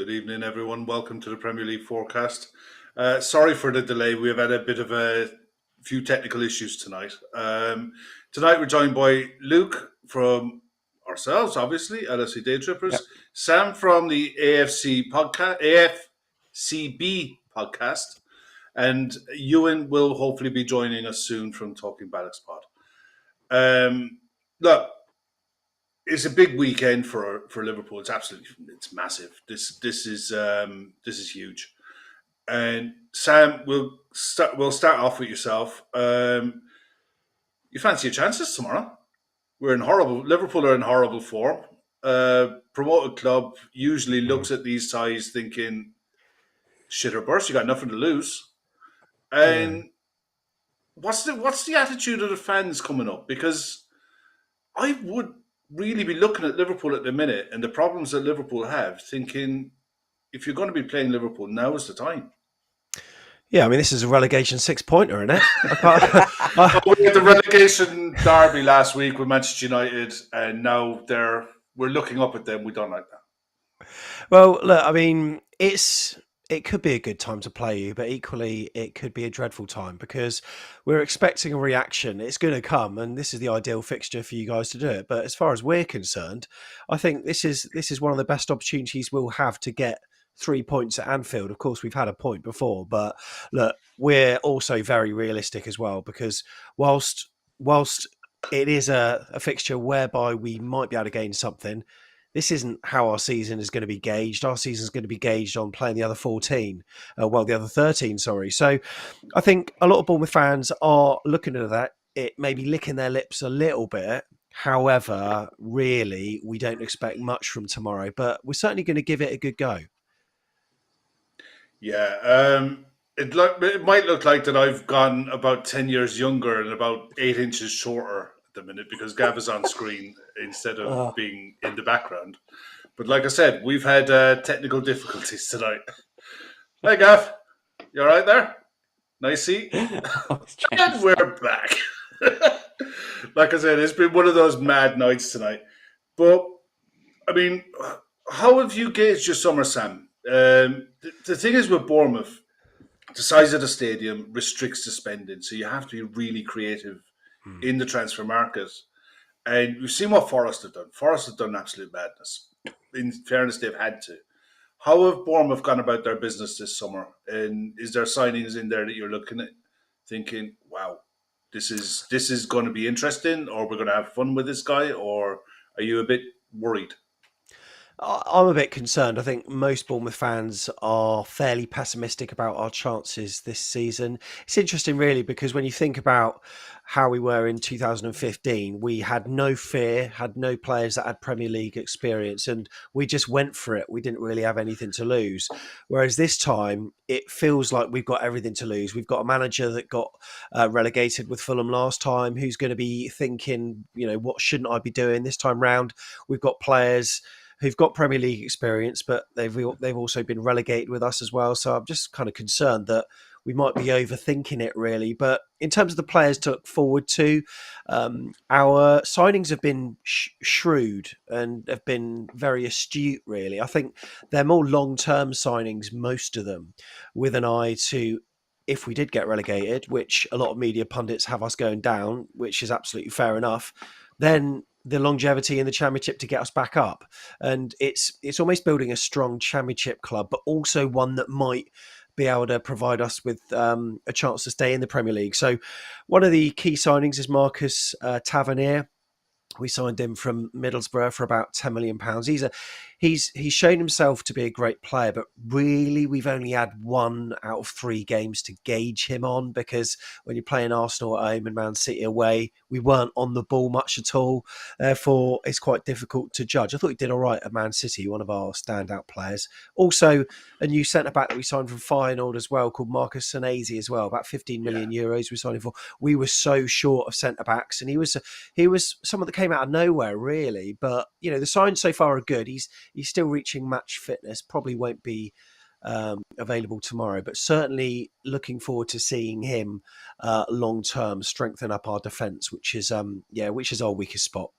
Good evening, everyone. Welcome to the Premier League forecast. Sorry for the delay. We have had a bit of a few technical issues tonight. Tonight we're joined by Luke from ourselves, obviously, LFC Daytrippers. Yep. Sam from the AFCB podcast. And Euan will hopefully be joining us soon from Talking Ballacks Pod. Look, it's a big weekend for Liverpool. It's massive. This is huge. And Sam, we'll start off with yourself. You fancy your chances tomorrow? Liverpool are in horrible form. Promoted club usually looks at these ties thinking, shit or burst, you got nothing to lose. And what's the attitude of the fans coming up? Because I would really be looking at Liverpool at the minute and the problems that Liverpool have, thinking if you're going to be playing Liverpool, now is the time. Yeah, I mean, this is a relegation 6-pointer, isn't it? We had the relegation derby last week with Manchester United, and now we're looking up at them. We don't like that. Well, look, I mean, it could be a good time to play you, but equally it could be a dreadful time because we're expecting a reaction. It's going to come, and this is the ideal fixture for you guys to do it. But as far as we're concerned, I think this is one of the best opportunities we'll have to get 3 points at Anfield. Of course, we've had a point before, but look, we're also very realistic as well because whilst it is a fixture whereby we might be able to gain something, this isn't how our season is going to be gauged. Our season is going to be gauged on playing the other 13, sorry. So I think a lot of Bournemouth fans are looking at that, it maybe licking their lips a little bit. However, really, we don't expect much from tomorrow, but we're certainly going to give it a good go. Yeah, it might look like that I've gone about 10 years younger and about 8 inches shorter at the minute because Gav is on screen instead of being in the background. But like I said, we've had technical difficulties tonight. Hey, Gav. You all right there? Nice seat. And we're back. Like I said, it's been one of those mad nights tonight. But, I mean, how have you gauged your summer, Sam? The thing is with Bournemouth, the size of the stadium restricts the spending, so you have to be really creative in the transfer market. And we've seen what Forest have done. Forest have done absolute madness. In fairness, they've had to. How have Bournemouth gone about their business this summer? And is there signings in there that you're looking at thinking, wow, this is going to be interesting, or we're going to have fun with this guy, or are you a bit worried? I'm a bit concerned. I think most Bournemouth fans are fairly pessimistic about our chances this season. It's interesting, really, because when you think about how we were in 2015, we had no fear, had no players that had Premier League experience, and we just went for it. We didn't really have anything to lose. Whereas this time, it feels like we've got everything to lose. We've got a manager that got relegated with Fulham last time, who's going to be thinking, what shouldn't I be doing this time round? We've got players who've got Premier League experience, but they've also been relegated with us as well. So I'm just kind of concerned that we might be overthinking it, really. But in terms of the players to look forward to, our signings have been shrewd and have been very astute, really. I think they're more long-term signings, most of them, with an eye to if we did get relegated, which a lot of media pundits have us going down, which is absolutely fair enough, then the longevity in the Championship to get us back up. And it's almost building a strong Championship club, but also one that might be able to provide us with a chance to stay in the Premier League. So one of the key signings is Marcus Tavernier. We signed him from Middlesbrough for about £10 million. He's shown himself to be a great player, but really we've only had 1 out of 3 games to gauge him on, because when you're playing Arsenal at home and Man City away, we weren't on the ball much at all. Therefore, it's quite difficult to judge. I thought he did all right at Man City, one of our standout players. Also, a new centre-back that we signed from Feyenoord as well, called Marcus Senesi as well, about 15 million euros we signed him for. We were so short of centre-backs, and he was someone that came out of nowhere, really. But, the signs so far are good. He's still reaching match fitness, probably won't be available tomorrow, but certainly looking forward to seeing him long term strengthen up our defence, which is our weakest spot.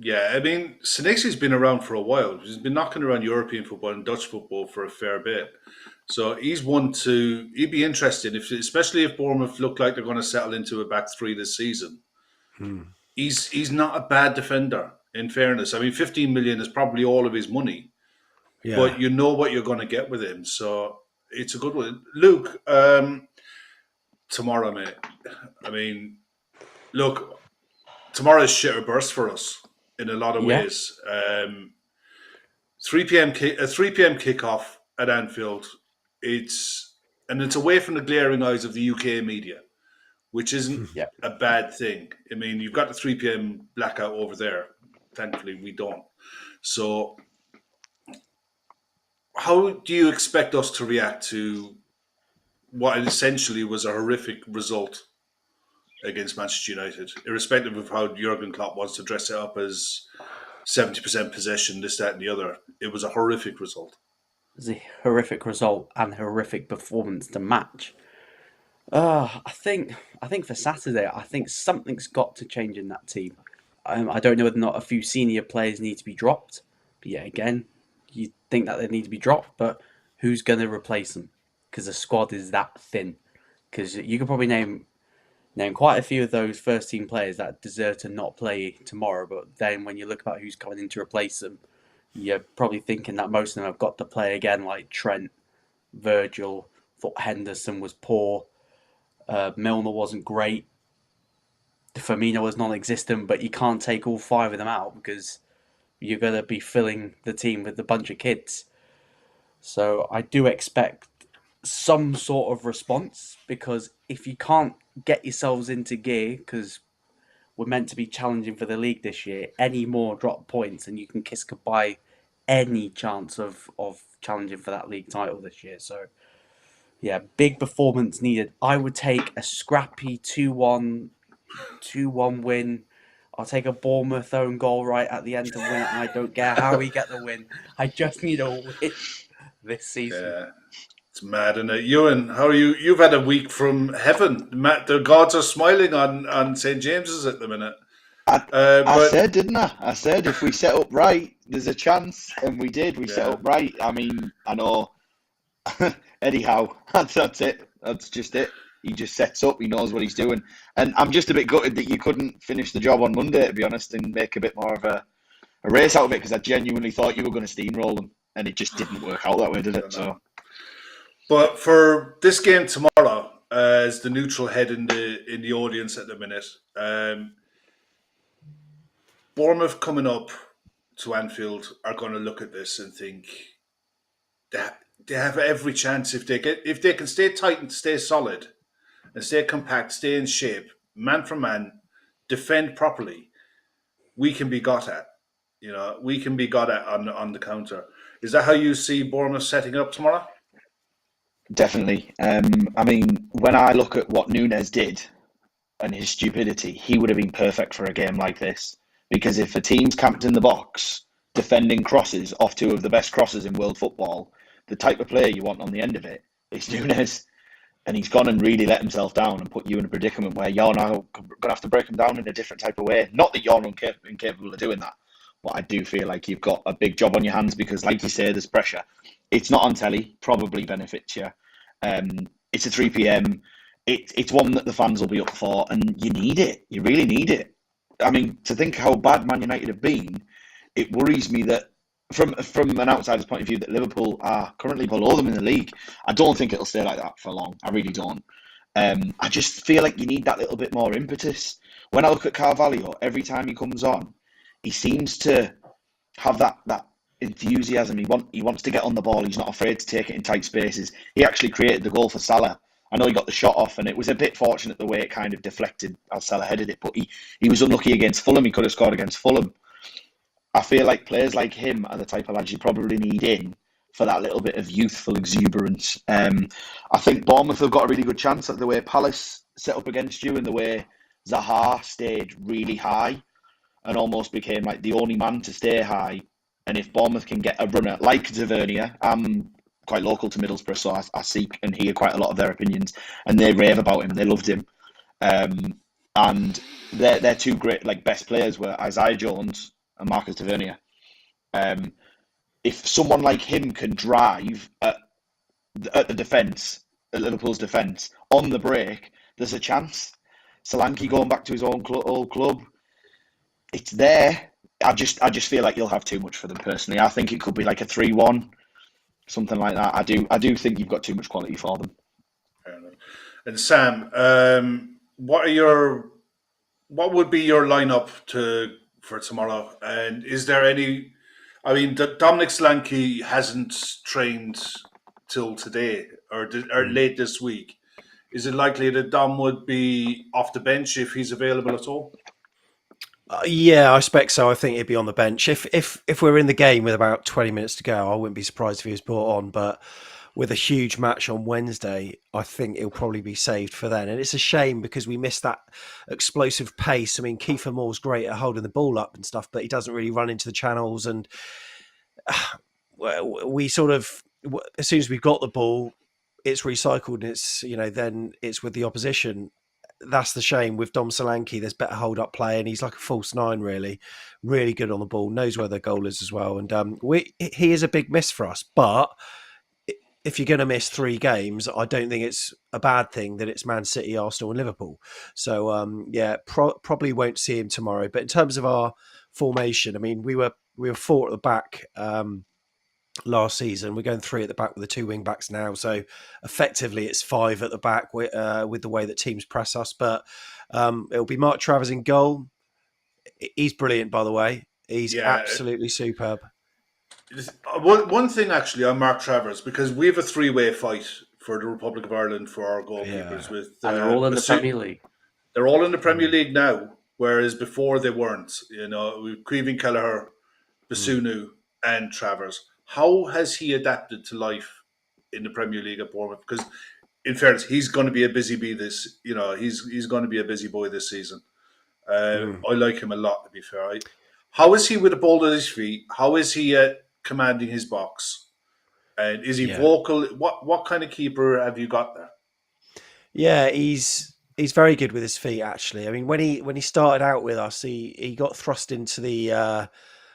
Yeah, I mean, Senesi's been around for a while. He's been knocking around European football and Dutch football for a fair bit. So he's one to. He'd be interesting, especially if Bournemouth look like they're going to settle into a back three this season. He's not a bad defender. In fairness, I mean, 15 million is probably all of his money, Yeah. but you know what you're going to get with him. So it's a good one. Luke, tomorrow, mate. I mean, look, tomorrow is shit or burst for us in a lot of ways. 3 p.m. A 3 p.m. kickoff at Anfield. It's away from the glaring eyes of the UK media, which isn't a bad thing. I mean, you've got the 3 p.m. blackout over there. Thankfully, we don't. So, how do you expect us to react to what essentially was a horrific result against Manchester United, irrespective of how Jurgen Klopp wants to dress it up as 70% possession, this, that, and the other? It was a horrific result. It was a horrific result and horrific performance to match. I think for Saturday, I think something's got to change in that team. I don't know whether or not a few senior players need to be dropped. But yeah, again, you think that they need to be dropped, but who's going to replace them? Because the squad is that thin. Because you could probably name quite a few of those first team players that deserve to not play tomorrow. But then when you look about who's coming in to replace them, you're probably thinking that most of them have got to play again, like Trent, Virgil. Thought Henderson was poor. Milner wasn't great. Firmino was non-existent, but you can't take all 5 of them out because you're going to be filling the team with a bunch of kids. So I do expect some sort of response, because if you can't get yourselves into gear, because we're meant to be challenging for the league this year, any more drop points and you can kiss goodbye any chance of challenging for that league title this year. So yeah, big performance needed. I would take a scrappy 2-1 win. I'll take a Bournemouth own goal right at the end to win it, and I don't care how we get the win. I just need a win this season. Yeah, it's mad, isn't it? Euan, how are you? You've had a week from heaven. The gods are smiling on St. James's at the minute. I said, didn't I? I said if we set up right, there's a chance, and we did. We set up right. I mean, I know. Anyhow, that's it. That's just it. He just sets up. He knows what he's doing. And I'm just a bit gutted that you couldn't finish the job on Monday, to be honest, and make a bit more of a race out of it, because I genuinely thought you were going to steamroll them, and it just didn't work out that way, did it? So, but for this game tomorrow, as the neutral head in the audience at the minute, Bournemouth coming up to Anfield are going to look at this and think that they have every chance if they can stay tight and stay solid and stay compact, stay in shape, man for man, defend properly. We can be got at. We can be got at on the counter. Is that how you see Bournemouth setting up tomorrow? Definitely. I mean, when I look at what Núñez did and his stupidity, he would have been perfect for a game like this. Because if a team's camped in the box, defending crosses off 2 of the best crosses in world football, the type of player you want on the end of it is Núñez. And he's gone and really let himself down and put you in a predicament where you're now going to have to break him down in a different type of way. Not that you're incapable of doing that, but I do feel like you've got a big job on your hands because, like you say, there's pressure. It's not on telly, probably benefits you. It's a 3 p.m. It's one that the fans will be up for, and you need it. You really need it. I mean, to think how bad Man United have been, it worries me that from an outsider's point of view, that Liverpool are currently below them in the league. I don't think it'll stay like that for long. I really don't. I just feel like you need that little bit more impetus. When I look at Carvalho, every time he comes on, he seems to have that enthusiasm. He wants to get on the ball. He's not afraid to take it in tight spaces. He actually created the goal for Salah. I know he got the shot off, and it was a bit fortunate the way it kind of deflected as Salah headed it, but he was unlucky against Fulham. He could have scored against Fulham. I feel like players like him are the type of lads you probably need in for that little bit of youthful exuberance. I think Bournemouth have got a really good chance at the way Palace set up against you and the way Zaha stayed really high and almost became like the only man to stay high. And if Bournemouth can get a runner like Tavernier, I'm quite local to Middlesbrough, so I see and hear quite a lot of their opinions, and they rave about him. They loved him. And their 2 great best players were Isaiah Jones and Marcus Tavernier. If someone like him can drive at the defence, at Liverpool's defence, on the break, there's a chance. Solanke going back to his old club, it's there. I just feel like you'll have too much for them personally. I think it could be like a 3-1, something like that. I do think you've got too much quality for them. Fair enough. And Sam, what would be your lineup for tomorrow? And is there any? I mean, Dominic Solanke hasn't trained till today or late this week. Is it likely that Dom would be off the bench if he's available at all? Yeah, I expect so. I think he'd be on the bench. If we're in the game with about 20 minutes to go, I wouldn't be surprised if he was brought on. But with a huge match on Wednesday, I think he'll probably be saved for then. And it's a shame because we missed that explosive pace. I mean, Kiefer Moore's great at holding the ball up and stuff, but he doesn't really run into the channels. And we sort of, as soon as we've got the ball, it's recycled and it's, then it's with the opposition. That's the shame with Dom Solanke. There's better hold up play, and he's like a false nine, really good on the ball, knows where the goal is as well. And he is a big miss for us. But if you're going to miss 3 games, I don't think it's a bad thing that it's Man City, Arsenal, and Liverpool. So probably won't see him tomorrow. But in terms of our formation, I mean, we were 4 at the back last season. We're going 3 at the back with the 2 wing backs now, so effectively it's 5 at the back with the way that teams press us. But it'll be Mark Travers in goal. He's brilliant, by the way. He's absolutely superb. One thing actually on Mark Travers, because we have a 3-way fight for the Republic of Ireland for our goalkeepers. And they're all in the Premier League. They're all in the Premier League now, whereas before they weren't. With Creevin Kelleher, Basunu, and Travers. How has he adapted to life in the Premier League at Bournemouth? Because, in fairness, he's going to be a busy bee this. He's going to be a busy boy this season. I like him a lot, to be fair. How is he with the ball at his feet? How is he commanding his box? And is he vocal? What kind of keeper have you got there? Yeah, he's very good with his feet. Actually, I mean, when he started out with us, he got thrust into the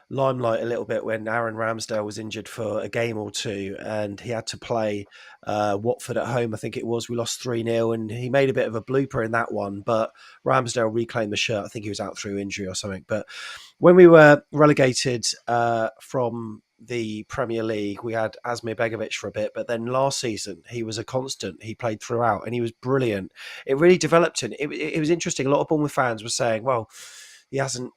limelight a little bit when Aaron Ramsdale was injured for a game or 2 and he had to play Watford at home. I think it was. We lost 3-0 and he made a bit of a blooper in that one, but Ramsdale reclaimed the shirt. I think he was out through injury or something. But when we were relegated from the Premier League, we had Asmir Begovic for a bit, but then last season he was a constant. He played throughout and he was brilliant. It really developed him. It was interesting. A lot of Bournemouth fans were saying, well, he hasn't.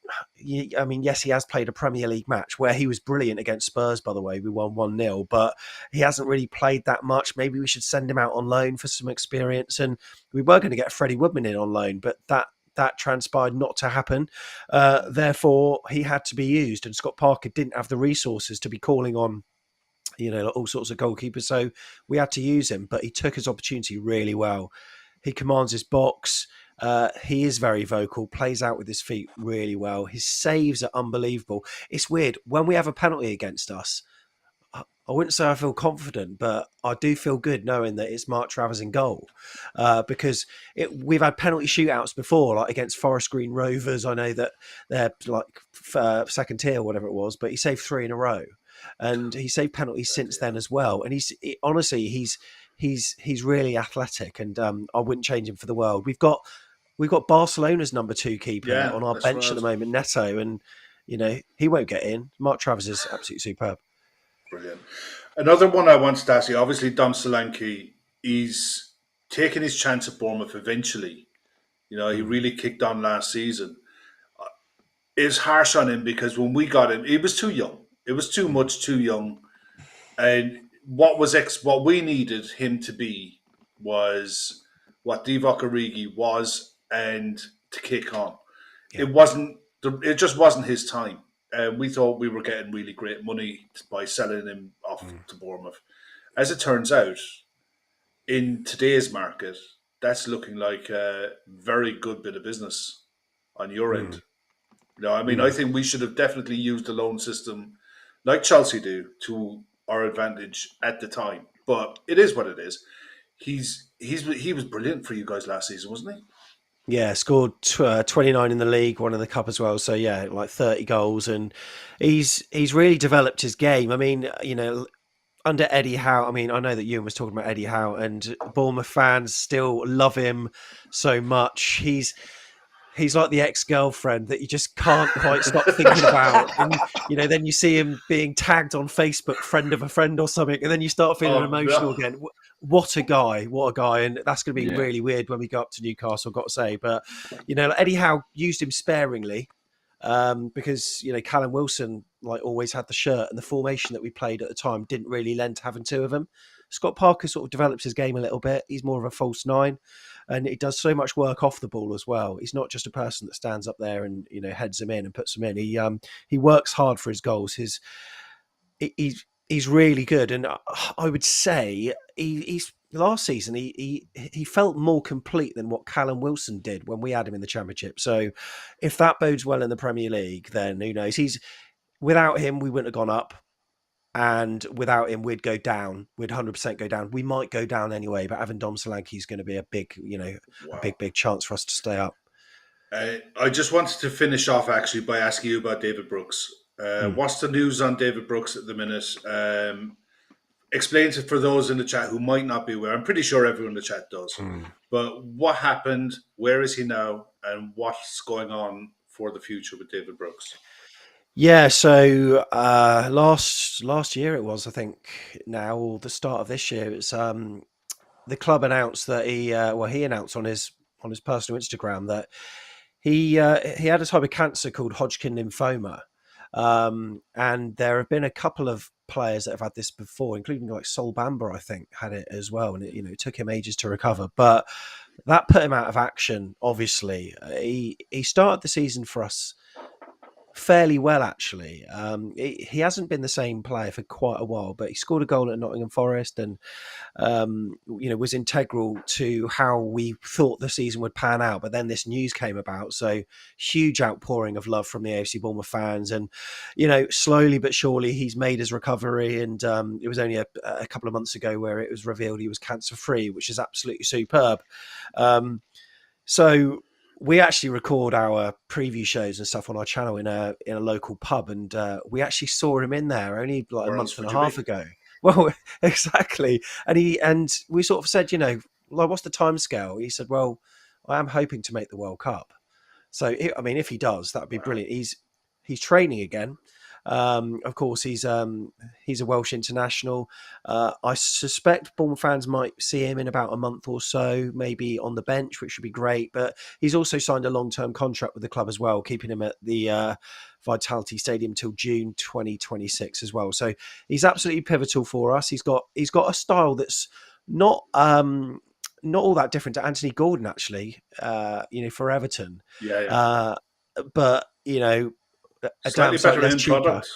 I mean, yes, he has played a Premier League match where he was brilliant against Spurs, by the way. We won 1-0, but he hasn't really played that much. Maybe we should send him out on loan for some experience. And we were going to get Freddie Woodman in on loan, but that transpired not to happen. Therefore, he had to be used. And Scott Parker didn't have the resources to be calling on all sorts of goalkeepers. So we had to use him, but he took his opportunity really well. He commands his box. He is very vocal, plays out with his feet really well. His saves are unbelievable. It's weird. When we have a penalty against us, I wouldn't say I feel confident, but I do feel good knowing that it's Mark Travers in goal because we've had penalty shootouts before, like against Forest Green Rovers. I know that they're like second tier, whatever it was, but he saved 3 in a row. And he saved penalties since then as well. And honestly, he's really athletic, and I wouldn't change him for the world. We've got Barcelona's number 2 keeper on our bench at the moment, Neto, and he won't get in. Mark Travers is absolutely superb. Brilliant. Another one I wanted to ask you, obviously Dom Solanke, he's taking his chance at Bournemouth eventually. He really kicked on last season. It's harsh on him because when we got him, he was too young. It was too much too young. And what we needed him to be was what Divock Origi was, and to kick on. Yeah. It just wasn't his time. We thought we were getting really great money by selling him off to Bournemouth. As it turns out, in today's market, that's looking like a very good bit of business on your end. I think we should have definitely used the loan system like Chelsea do to our advantage at the time. But it is what it is. He was brilliant for you guys last season, wasn't he? Yeah, scored 29 in the league, one in the cup as well. So yeah, like 30 goals, and he's really developed his game. I mean, under Eddie Howe, I mean, I know that Euan was talking about Eddie Howe, and Bournemouth fans still love him so much. He's like the ex-girlfriend that you just can't quite stop thinking about. And, then you see him being tagged on Facebook, friend of a friend or something, and then you start feeling emotional again. What a guy. And that's going to be really weird when we go up to Newcastle, I've got to say. But, Eddie Howe used him sparingly because, Callum Wilson always had the shirt, and the formation that we played at the time didn't really lend to having two of them. Scott Parker sort of develops his game a little bit. He's more of a false nine, and he does so much work off the ball as well. He's not just a person that stands up there and heads them in and puts them in. He works hard for his goals. He's really good, and I would say he's last season he felt more complete than what Callum Wilson did when we had him in the Championship. So if that bodes well in the Premier League, then who knows? Without him, we wouldn't have gone up. And without him, we'd go down. We'd 100% go down. We might go down anyway, but having Dom Solanke is going to be a big, a big chance for us to stay up. I just wanted to finish off actually by asking you about David Brooks. What's the news on David Brooks at the minute? Explain it for those in the chat who might not be aware. I'm pretty sure everyone in the chat does. But what happened? Where is he now? And what's going on for the future with David Brooks? Yeah, so last year it was, I think, now, or the start of this year, it's the club announced that he announced on his personal Instagram that he had a type of cancer called Hodgkin lymphoma, and there have been a couple of players that have had this before, including like Sol Bamba, I think, had it as well, and it took him ages to recover, but that put him out of action. Obviously, he started the season for us fairly well, actually. He hasn't been the same player for quite a while, but he scored a goal at Nottingham Forest and was integral to how we thought the season would pan out. But then this news came about, so huge outpouring of love from the AFC Bournemouth fans, and slowly but surely he's made his recovery, and it was only a couple of months ago where it was revealed he was cancer free, which is absolutely superb. So we actually record our preview shows and stuff on our channel in a local pub, and we actually saw him in there only like a month and a half ago. Well, exactly. And we sort of said, what's the time scale? He said, well, I am hoping to make the World Cup. So, if he does, that would be brilliant. He's training again. Of course, he's a Welsh international. I suspect Bournemouth fans might see him in about a month or so, maybe on the bench, which would be great. But he's also signed a long-term contract with the club as well, keeping him at the Vitality Stadium till June 2026 as well. So he's absolutely pivotal for us. He's got a style that's not all that different to Anthony Gordon, actually. For Everton. But slightly better in product.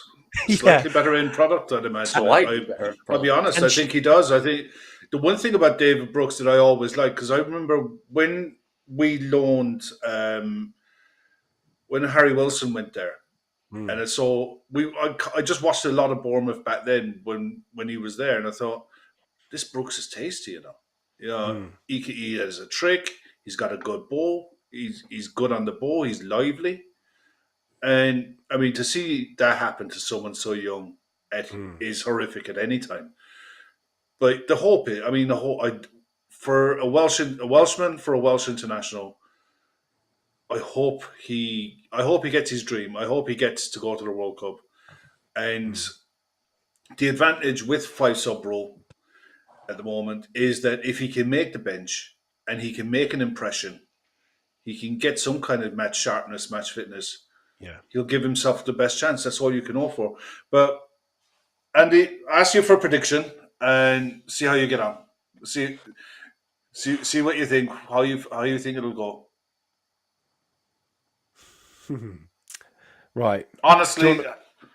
Slightly better in product, I'd imagine. I'll be honest, I think he does. I think the one thing about David Brooks that I always like, because I remember when we loaned, when Harry Wilson went there, and I just watched a lot of Bournemouth back then when he was there, and I thought, this Brooks is tasty, he has a trick, he's got a good ball, he's good on the ball, he's lively. And to see that happen to someone so young is horrific at any time. But the hope is, for a Welshman, for a Welsh international, I hope he gets his dream. I hope he gets to go to the World Cup. And the advantage with 5-sub rule at the moment is that if he can make the bench and he can make an impression, he can get some kind of match sharpness, match fitness. Yeah, he'll give himself the best chance. That's all you can hope for. But Andy, ask you for a prediction and see how you get on. See what you think. How you think it'll go. Right. Honestly,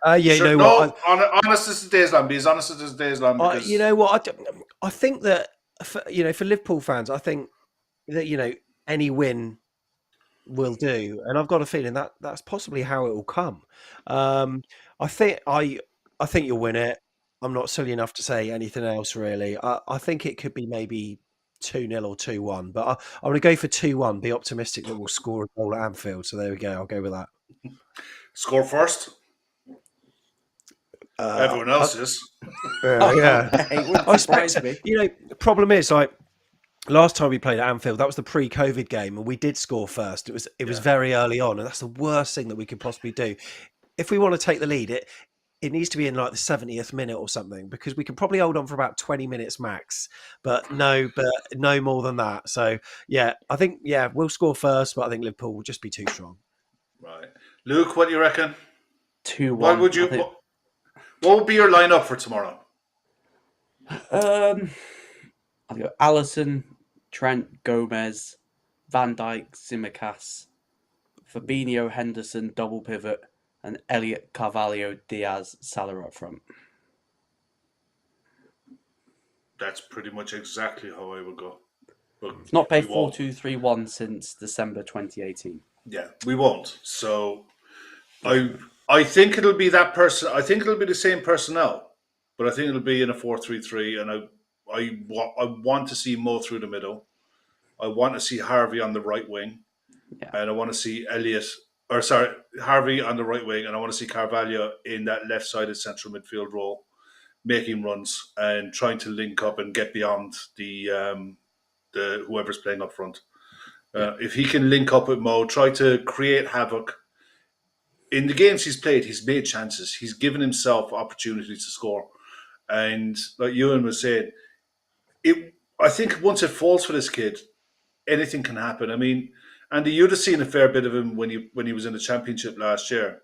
honest as the days long. Be as honest as the days long. You know what? I think that for Liverpool fans, I think that any win will do, and I've got a feeling that that's possibly how it will come. I think you'll win it. I'm not silly enough to say anything else, really. I think it could be maybe 2-0 or 2-1. But I'm going to go for 2-1. Be optimistic that we'll score a goal at Anfield. So there we go. I'll go with that. Score first. Everyone else is. Yeah. It wouldn't I surprise expect, me. the problem is, like, last time we played at Anfield, that was the pre-COVID game, and we did score first. It was very early on, and that's the worst thing that we could possibly do. If we want to take the lead, it needs to be in like the 70th minute or something, because we can probably hold on for about 20 minutes max, but no more than that. So yeah, I think we'll score first, but I think Liverpool will just be too strong. Right, Luke, what do you reckon? 2-1. What would you? What would be your lineup for tomorrow? I'll go Alisson, Trent, Gomez, Van Dijk, Tsimikas, Fabinho, Henderson, double pivot, and Elliot, Carvalho, Diaz, Salah up front. That's pretty much exactly how I would go. But It's not played we won't. 4-2-3-1 since December 2018. Yeah, we won't. So I think it'll be that person. I think it'll be the same personnel, but I think it'll be in a 4-3-3. And I want to see Mo through the middle. I want to see Harvey on the right wing, and I want to see Harvey on the right wing, and I want to see Carvalho in that left-sided central midfield role, making runs and trying to link up and get beyond the whoever's playing up front. If he can link up with Mo, try to create havoc. In the games he's played, he's made chances. He's given himself opportunities to score. And like Euan was saying, I think once it falls for this kid, anything can happen. I mean, Andy, you'd have seen a fair bit of him when he was in the Championship last year.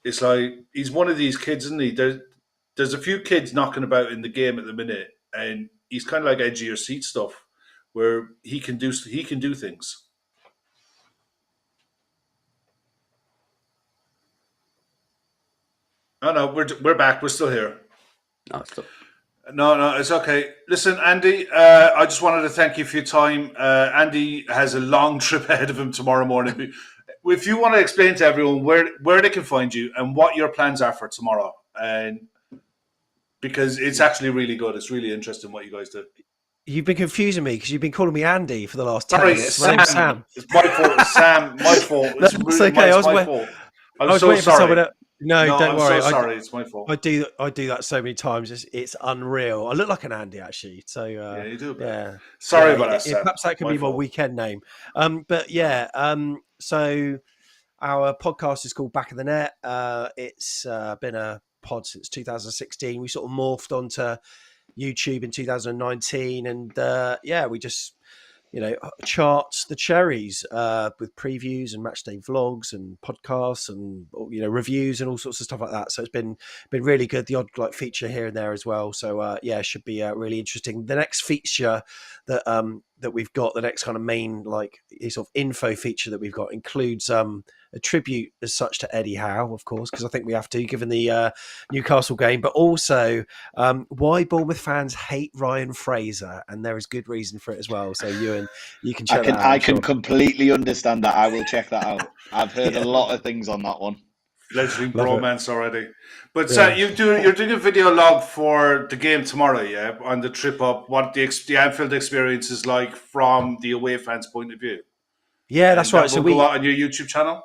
It's like he's one of these kids, isn't he? There's a few kids knocking about in the game at the minute, and he's kind of like edge of your seat stuff, where he can do things. No, we're back. We're still here. No, it's okay. Listen, Andy, I just wanted to thank you for your time. Andy has a long trip ahead of him tomorrow morning. If you want to explain to everyone where they can find you and what your plans are for tomorrow, and because it's actually really good. It's really interesting what you guys do. You've been confusing me because you've been calling me Andy for the last 10 minutes. My name's Sam. It's my fault. Sam, my fault. That's okay. It's my fault. I was so waiting sorry. for someone. No, don't I'm worry. So sorry, it's my fault. I do that so many times. It's unreal. I look like an Andy actually. So yeah, you do. Yeah. Sorry about that, Sam. Perhaps that can be my weekend name. But yeah. So our podcast is called Back of the Net. It's been a pod since 2016. We sort of morphed onto YouTube in 2019, and we just charts the cherries with previews and matchday vlogs and podcasts and reviews and all sorts of stuff like that. So it's been really good. The odd feature here and there as well. So it should be really interesting. The next feature that we've got, the next kind of main sort of info feature that we've got includes a tribute as such to Eddie Howe, of course, because I think we have to, given the Newcastle game, but also why Bournemouth fans hate Ryan Fraser, and there is good reason for it as well. So Euan, you can check that out. I can completely understand that. I will check that out. I've heard a lot of things on that one. Fledgling bromance already. But you're doing a video log for the game tomorrow, yeah, on the trip up, what the Anfield experience is like from the away fans' point of view. Yeah, that's right. So we go out on your YouTube channel.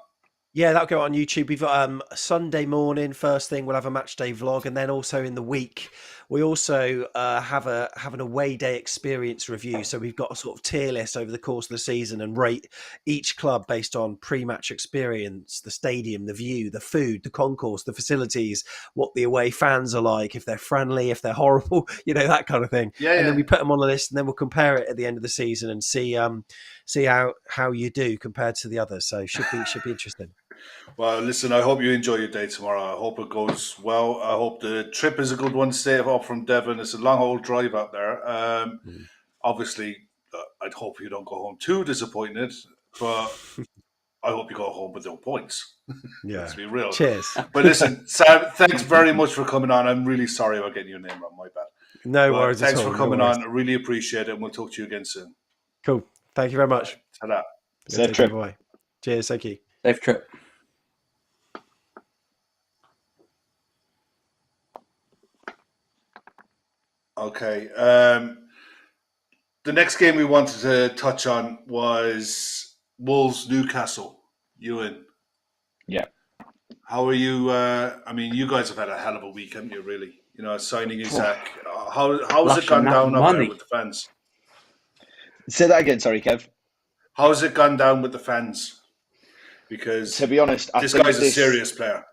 Yeah, that'll go on YouTube. We've got Sunday morning, first thing, we'll have a match day vlog. And then also in the week, we also have an away day experience review. So we've got a sort of tier list over the course of the season and rate each club based on pre-match experience, the stadium, the view, the food, the concourse, the facilities, what the away fans are like, if they're friendly, if they're horrible, that kind of thing. And then we put them on the list, and then we'll compare it at the end of the season and see how you do compared to the others. So should be interesting. Well, listen, I hope you enjoy your day tomorrow. I hope it goes well. I hope the trip is a good one. Stay up from Devon. It's a long old drive out there. Obviously, I'd hope you don't go home too disappointed, but I hope you go home with no points. Yeah. Let's be real. Cheers. But listen, Sam, thanks very much for coming on. I'm really sorry about getting your name wrong. My bad. No worries at all. Thanks for coming on. I really appreciate it, and we'll talk to you again soon. Cool. Thank you very much. Ta-da. Safe trip. Bye. Cheers. Thank you. Safe trip. Okay. the next game we wanted to touch on was Wolves Newcastle. Euan, Yeah. how are you? I mean, you guys have had a hell of a week, haven't you? Really, signing Isaac. How's it Lashing gone that down up money. there with the fans? Say that again, sorry, Kev. How's it gone down with the fans? Because To be honest, I this think guy's a serious player.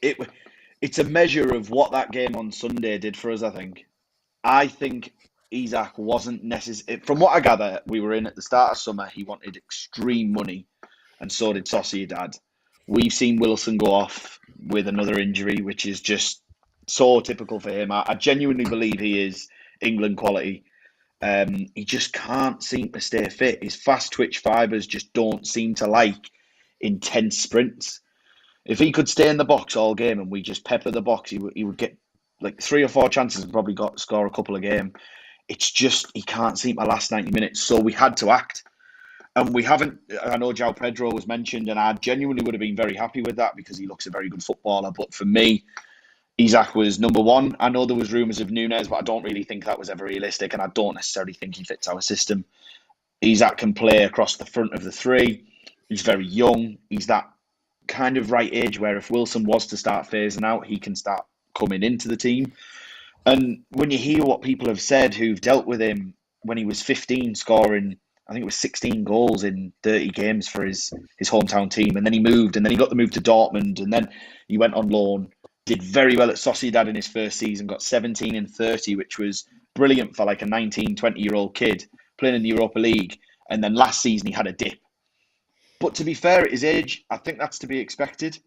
It's a measure of what that game on Sunday did for us, I think. I think Isaac wasn't necessary. From what I gather, we were in at the start of summer, he wanted extreme money, and so did Sociedad. We've seen Wilson go off with another injury, which is just so typical for him. I genuinely believe he is England quality. He just can't seem to stay fit. His fast twitch fibres just don't seem to like intense sprints. If he could stay in the box all game and we just pepper the box, he would get like 3 or 4 chances and probably score a couple a game. It's just he can't seem to last 90 minutes. So we had to act. And we haven't. I know João Pedro was mentioned, and I genuinely would have been very happy with that because he looks a very good footballer. But for me, Isaac was number one. I know there was rumours of Núñez, but I don't really think that was ever realistic, and I don't necessarily think he fits our system. Isaac can play across the front of the three. He's very young. He's that kind of right age where if Wilson was to start phasing out, he can start coming into the team. And when you hear what people have said who've dealt with him when he was 15, scoring, I think it was 16 goals in 30 games for his hometown team, and then he moved, and then he got the move to Dortmund, and then he went on loan, did very well at Sociedad in his first season, got 17 in 30, which was brilliant for like a 19, 20-year-old kid playing in the Europa League. And then last season he had a dip. But to be fair, at his age, I think that's to be expected.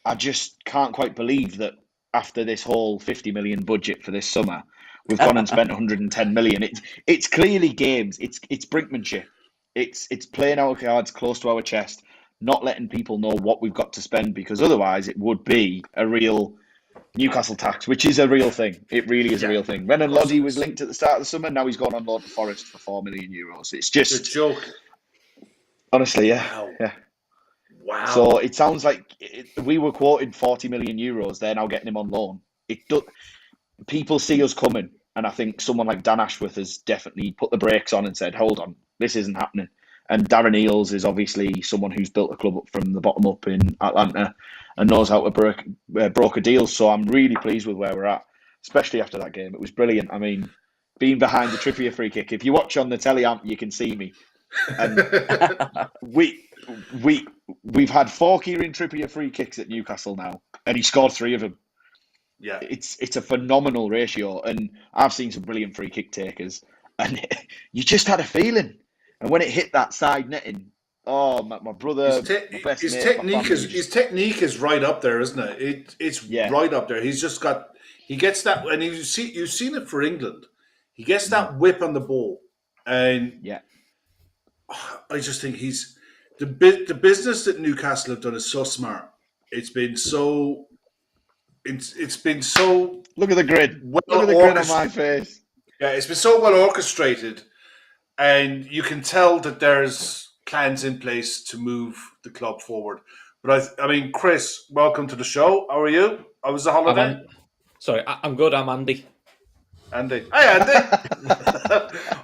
I just can't quite believe that after this whole 50 million budget for this summer, we've gone and spent 110 million. It's clearly games. It's brinkmanship. It's playing our cards close to our chest, not letting people know what we've got to spend, because otherwise it would be a real Newcastle tax, which is a real thing. It really is a real thing. Renan Lodi was linked at the start of the summer. Now he's gone on loan to Forest for €4 million. It's just a joke. Honestly, Wow. yeah. Wow. So it sounds like we were quoted €40 million. They're now getting him on loan. People see us coming, and I think someone like Dan Ashworth has definitely put the brakes on and said, "Hold on, this isn't happening." And Darren Eales is obviously someone who's built a club up from the bottom up in Atlanta and knows how to broker deals. So I'm really pleased with where we're at, especially after that game. It was brilliant. I mean, being behind the Trippier free kick. If you watch on the teleamp, you can see me. And we've had 4 Kieran Trippier free kicks at Newcastle now, and he scored 3 of them. Yeah, it's a phenomenal ratio, and I've seen some brilliant free kick takers, and you just had a feeling. And when it hit that side netting, my brother, his technique is right up there, isn't it? It's right up there. He gets that, and you've seen it for England. He gets that whip on the ball, and I just think he's the business that Newcastle have done is so smart. It's been so. Look at the grid. Well, look at the grid on my face. Yeah, it's been so well orchestrated. And you can tell that there's plans in place to move the club forward. But I mean, Chris, welcome to the show. How are you? How was the holiday? I'm good. I'm Andy. Andy. Hi, Andy.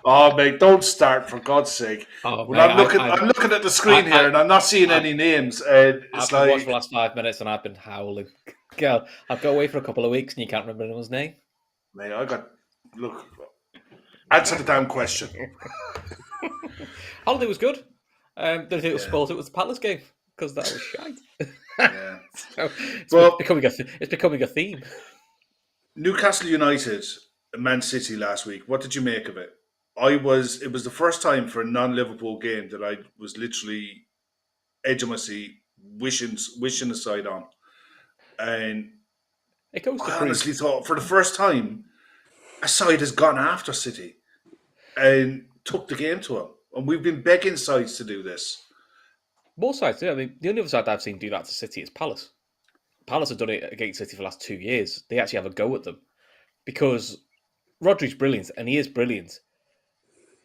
Oh, mate, don't start, for God's sake. Oh, well, mate, I'm looking at the screen here, and I'm not seeing any names. I've watched the last 5 minutes, and I've been howling. Girl, I've got away for a couple of weeks, and you can't remember anyone's name. Mate, answer the damn question. Holiday was good. Didn't think it was sport. It was the Palace game because that was shite. Yeah. So it's becoming a theme. Newcastle United, Man City last week. What did you make of it? It was the first time for a non-Liverpool game that I was literally edge of my seat, wishing a side on, and it goes to I honestly thought for the first time a side has gone after City and took the game to them. And we've been begging sides to do this. More sides do. I mean, the only other side I've seen do that to City is Palace. Palace have done it against City for the last 2 years. They actually have a go at them. Because Rodri's brilliant, and he is brilliant.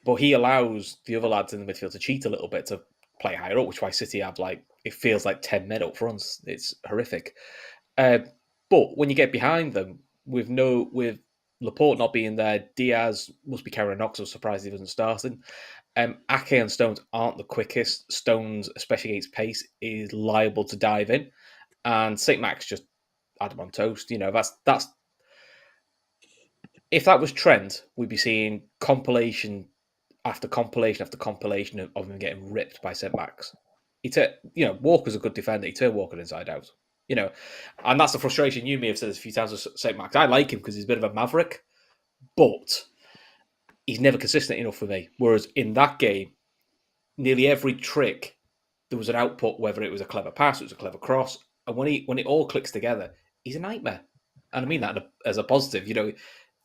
But he allows the other lads in the midfield to cheat a little bit to play higher up, which is why City have, it feels like 10 men up front. It's horrific. But when you get behind them with Laporte not being there, Diaz must be carrying a knock, so I'm surprised he wasn't starting. Ake and Stones aren't the quickest. Stones, especially against pace, is liable to dive in. And St. Max just had him on toast. That's if that was Trent, we'd be seeing compilation after compilation after compilation of him getting ripped by St. Max. Walker's a good defender. He turned Walker inside out. And that's the frustration. You may have said this a few times with St. Max. I like him because he's a bit of a maverick, but he's never consistent enough for me. Whereas in that game, nearly every trick, there was an output, whether it was a clever pass, it was a clever cross. And when it all clicks together, he's a nightmare. And I mean that as a positive. You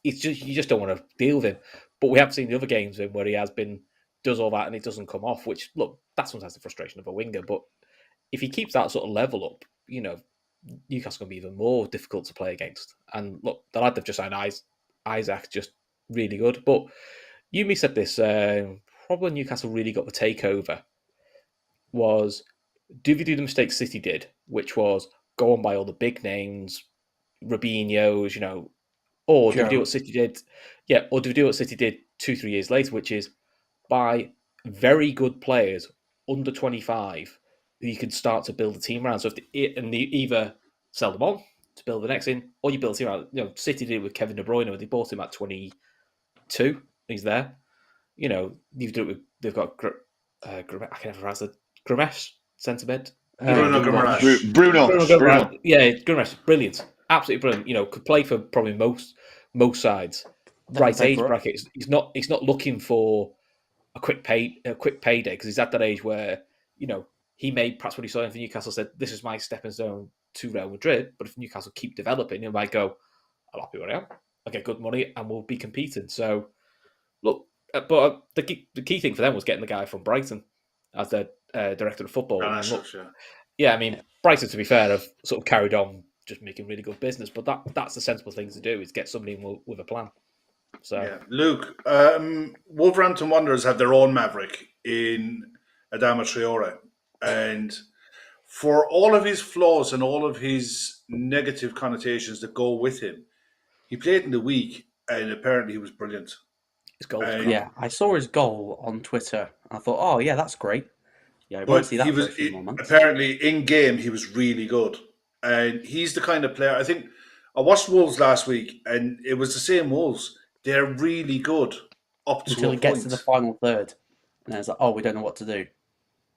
just don't want to deal with him. But we have seen the other games where he does all that and it doesn't come off, which, look, that's sometimes the frustration of a winger. But if he keeps that sort of level up, Newcastle can be even more difficult to play against. And look, the lad they've just signed, Isaac, just really good. But Yumi said this, probably when Newcastle really got the takeover, was do we do the mistake City did, which was go on by all the big names, Robinho's, or do we do what City did? Yeah, or do we do what City did 2-3 years later, which is buy very good players under 25 who you can start to build a team around. So they either sell them on to build the next in, or you build a team around. City did it with Kevin De Bruyne, where they bought him at 22. He's there. You do it with, they've got I can never pronounce the Grimace centre mid. Bruno Guimaraes. Bruno. Yeah, Guimaraes, brilliant, absolutely brilliant. Could play for probably most sides. Right age bracket. He's not looking for a quick payday because he's at that age where he made perhaps what he saw in for Newcastle said this is my stepping stone to Real Madrid. But if Newcastle keep developing, he might go, I'll happy where I am. I get good money and we'll be competing. So look, but the key thing for them was getting the guy from Brighton as their director of football. Brighton, to be fair, have sort of carried on just making really good business. But that's the sensible thing to do is get somebody in with a plan. So yeah. Luke, Wolverhampton Wanderers have their own maverick in Adama Traore. And for all of his flaws and all of his negative connotations that go with him, he played in the week and apparently he was brilliant. His goal. I saw his goal on Twitter. I thought, oh yeah, that's great. Yeah, I won't see that for a few more months. Apparently, in game, he was really good, and he's the kind of player. I think I watched Wolves last week, and it was the same Wolves. They're really good up to until a it gets point. to the final third, and it's like, oh, we don't know what to do.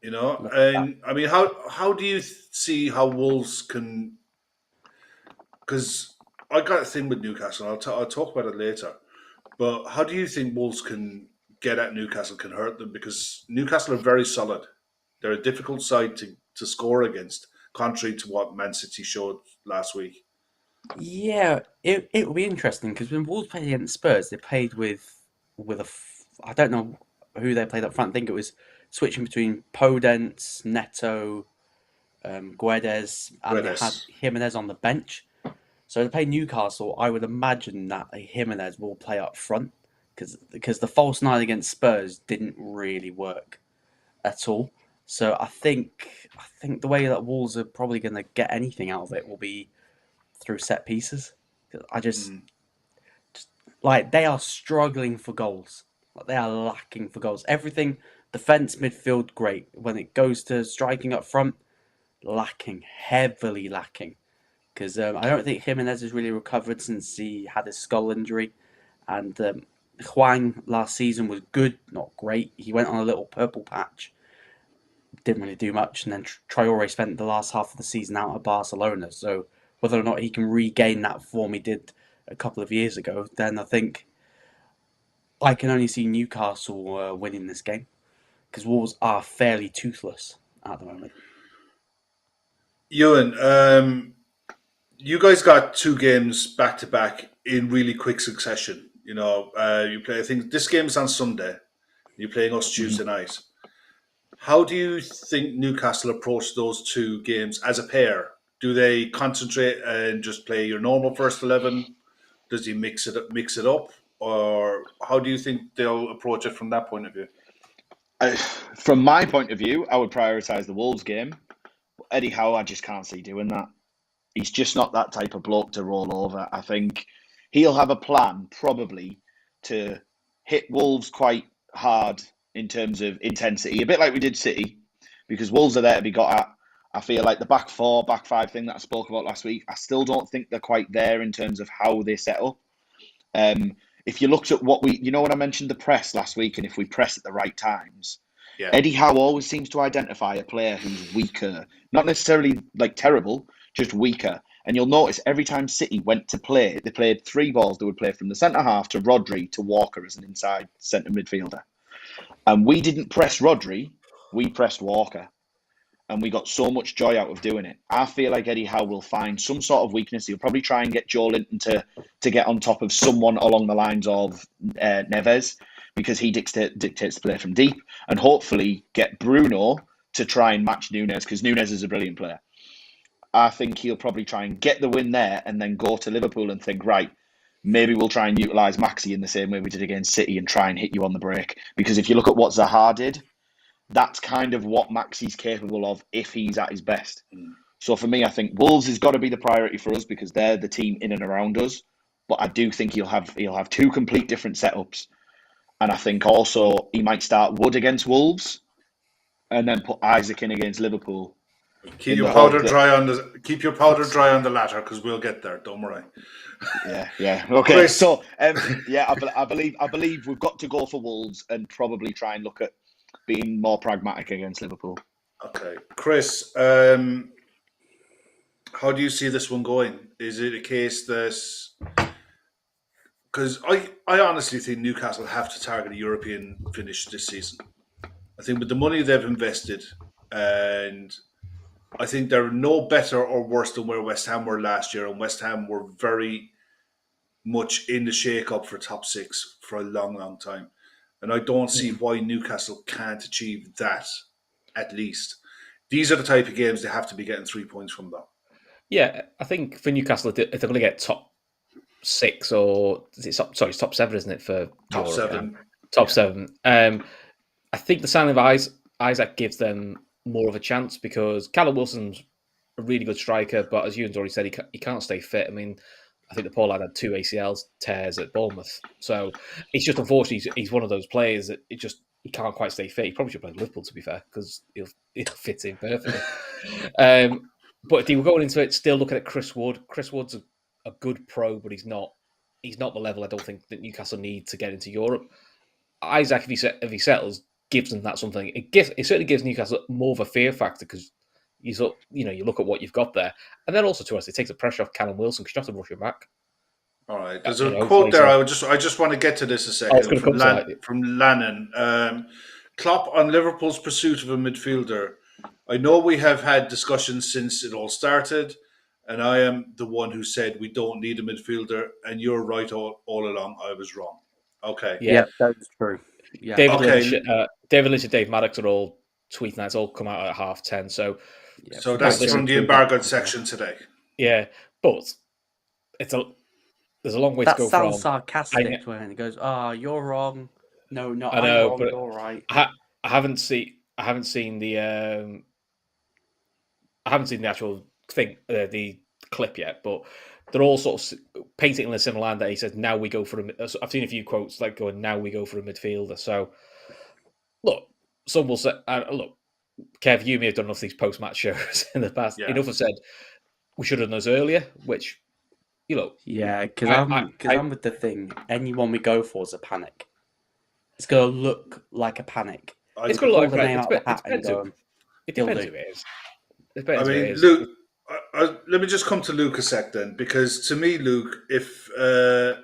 And I mean, how do you see how Wolves can? Because I got a thing with Newcastle. I'll talk about it later. But how do you think Wolves can get at Newcastle, can hurt them? Because Newcastle are very solid. They're a difficult side to score against, contrary to what Man City showed last week. Yeah, it will be interesting because when Wolves played against Spurs, they played with I don't know who they played up front. I think it was switching between Podence, Neto, Guedes, and they had Jimenez on the bench. So to play Newcastle, I would imagine that Jimenez will play up front because the false nine against Spurs didn't really work at all. So I think the way that Wolves are probably going to get anything out of it will be through set pieces. I just like they are struggling for goals. Like they are lacking for goals. Everything, defense, midfield, great. When it goes to striking up front, heavily lacking. Because I don't think Jimenez has really recovered since he had his skull injury. And Euan last season was good, not great. He went on a little purple patch. Didn't really do much. And then Traore spent the last half of the season out at Barcelona. So whether or not he can regain that form he did a couple of years ago, then I think I can only see Newcastle winning this game. Because Wolves are fairly toothless at the moment. Euan, you guys got 2 games back to back in really quick succession. You play. I think this game's on Sunday. You're playing us Tuesday night. How do you think Newcastle approach those 2 games as a pair? Do they concentrate and just play your normal first 11? Does he mix it up, or how do you think they'll approach it from that point of view? From my point of view, I would prioritise the Wolves game. Eddie Howe, I just can't see doing that. He's just not that type of bloke to roll over. I think he'll have a plan probably to hit Wolves quite hard in terms of intensity, a bit like we did City, because Wolves are there to be got at. I feel like the back four, back five thing that I spoke about last week, I still don't think they're quite there in terms of how they set up. If you looked at what when I mentioned the press last week, and if we press at the right times, Eddie Howe always seems to identify a player who's weaker, not necessarily like terrible, just weaker. And you'll notice every time City went to play, they played 3 balls. They would play from the centre half to Rodri to Walker as an inside centre midfielder. And we didn't press Rodri, we pressed Walker. And we got so much joy out of doing it. I feel like Eddie Howe will find some sort of weakness. He'll probably try and get Joe Linton to get on top of someone along the lines of Neves, because he dictates the play from deep, and hopefully get Bruno to try and match Núñez, because Núñez is a brilliant player. I think he'll probably try and get the win there and then go to Liverpool and think, right, maybe we'll try and utilise Maxi in the same way we did against City and try and hit you on the break. Because if you look at what Zaha did, that's kind of what Maxi's capable of if he's at his best. So for me, I think Wolves has got to be the priority for us because they're the team in and around us. But I do think he'll have 2 complete different setups. And I think also he might start Wood against Wolves and then put Isaac in against Liverpool. Keep your powder dry on the latter, because we'll get there. Don't worry. Yeah. Okay. Chris. So I believe we've got to go for Wolves and probably try and look at being more pragmatic against Liverpool. Okay, Chris. How do you see this one going? Is it a case that, because I honestly think Newcastle have to target a European finish this season. I think with the money they've invested, and I think they're no better or worse than where West Ham were last year, and West Ham were very much in the shake-up for top 6 for a long, long time. And I don't see why Newcastle can't achieve that, at least. These are the type of games they have to be getting 3 points from, though. Yeah, I think for Newcastle, if they're going to get top 6 or... it's top 7, isn't it, for Top Europe, 7. Top 7. I think the signing of Isaac gives them more of a chance because Callum Wilson's a really good striker, but as Euan's already said, he can't stay fit. I mean, I think the poor lad had 2 ACL tears at Bournemouth. So it's just unfortunately he's one of those players that he can't quite stay fit. He probably should play Liverpool, to be fair, because he'll fit in perfectly. But if they were going into it, still looking at Chris Wood. Chris Wood's a good pro, but he's not the level I don't think that Newcastle need to get into Europe. Isaac, if he settles, gives them that something. It certainly gives Newcastle more of a fear factor because you look at what you've got there, and then also to us, it takes the pressure off Callum Wilson because you have to rush him back. All right, there's a quote there. I just want to get to this a second from Lannon. Klopp on Liverpool's pursuit of a midfielder. I know we have had discussions since it all started, and I am the one who said we don't need a midfielder, and you're right all along. I was wrong. Okay. Yeah, that's true. Yeah. David Lynch and Dave Maddox are all tweeting that. It's all come out at 10:30. So that's from the embargoed section today. Yeah, but there's a long way to go. That sounds sarcastic when it goes, you're wrong. No, not I know, wrong, but you're right. I haven't seen the actual thing, the clip yet, but they're all sort of painting in a similar line that he said, now we go for I've seen a few quotes like going, now we go for a midfielder. So, look, some will say, look, Kev, you may have done enough of these post-match shows in the past. Yeah. Enough have said, we should have done this earlier, which, Yeah, because I'm with the thing. Anyone we go for is a panic. It's going to look like a panic. It's going to look like it depends who it is. Luke, let me just come to Luke a sec then, because to me, Luke, if a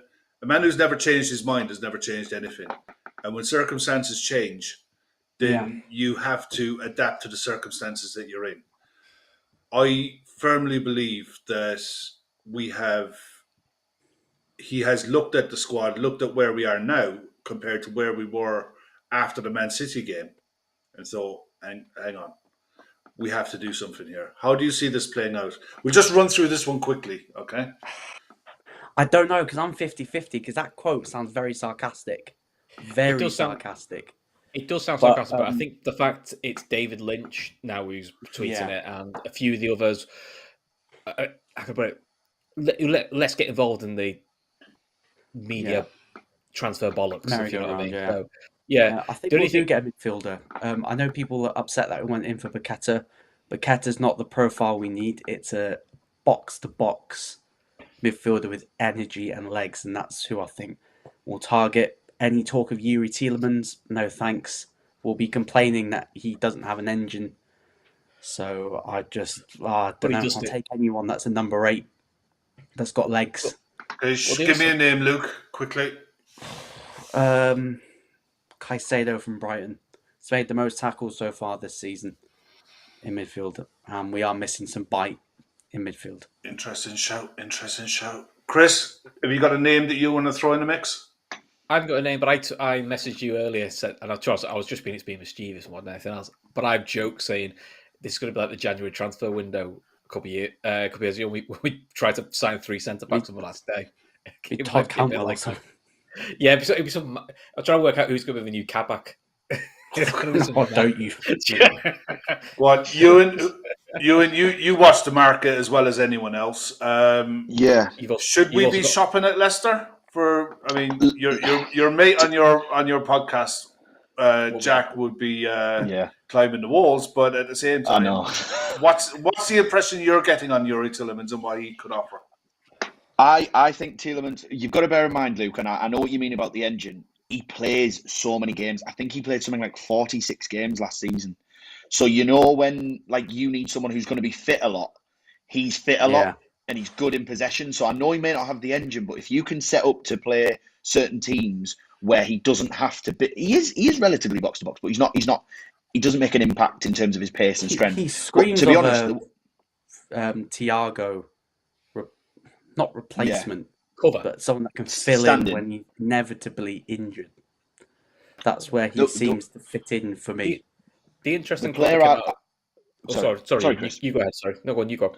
man who's never changed his mind has never changed anything, and when circumstances change, then you have to adapt to the circumstances that you're in. I firmly believe that he has looked at the squad, looked at where we are now compared to where we were after the Man City game, and so hang on. We have to do something here. How do you see this playing out? We'll just run through this one quickly, okay? I don't know, because I'm 50-50, because that quote sounds very sarcastic. Very sarcastic. It does sound sarcastic, but I think the fact it's David Lynch now who's tweeting it, and a few of the others, I could put it, let's get involved in the media transfer bollocks, if you know what I mean. Merry-go-round, So, yeah. I think The only we'll do thing- get a midfielder. I know people are upset that we went in for Paqueta. Paqueta's not the profile we need. It's a box-to-box midfielder with energy and legs, and that's who I think will target. Any talk of Yuri Tielemans? No thanks. We'll be complaining that he doesn't have an engine. So I just don't he know. does I'll do. take anyone that's a number 8 that's got legs. Okay, give me a name, Luke, quickly. Caicedo from Brighton. He's made the most tackles so far this season in midfield. We are missing some bite in midfield. Interesting shout. Chris, have you got a name that you want to throw in the mix? I haven't got a name, but I messaged you earlier, and I was just being mischievous more than anything else. But I've joked saying this is going to be like the January transfer window a couple of years ago. We tried to sign 3 centre backs on the last day. Todd Cantwell like that. Yeah, it'd be some. I'll try to work out who's going to be the new Kabak. Don't you? What, Euan, you watch the market as well as anyone else. Yeah. Should we be shopping at Leicester? Your mate on your podcast, Jack, would be climbing the walls, but at the same time, I know. what's the impression you're getting on Yuri Tielemans and what he could offer? I think Tielemans, you've got to bear in mind, Luke, and I know what you mean about the engine. He plays so many games. I think he played something like 46 games last season. So when you need someone who's going to be fit a lot, he's fit a lot and he's good in possession. So I know he may not have the engine, but if you can set up to play certain teams where he doesn't have to be, he is relatively box to box, but he doesn't make an impact in terms of his pace and strength. He screams to be honest, Thiago, not replacement, cover, but someone that can fill in when he's inevitably injured. That's where he seems to fit in for me. The interesting player. Sorry, Chris. You go ahead. Sorry, no, go on. You go.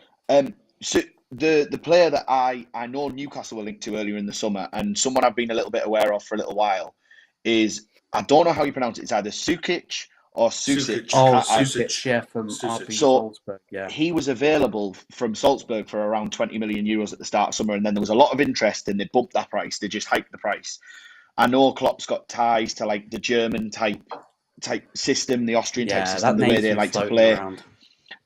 So the player that I know Newcastle were linked to earlier in the summer, and someone I've been a little bit aware of for a little while, is, I don't know how you pronounce it. It's either Sukic or Susic. Susic, from RB Salzburg. Yeah, he was available from Salzburg for around 20 million euros at the start of summer, and then there was a lot of interest, and they bumped that price. They just hiked the price. I know Klopp's got ties to like the German type system, the Austrian type system, the way they like to play.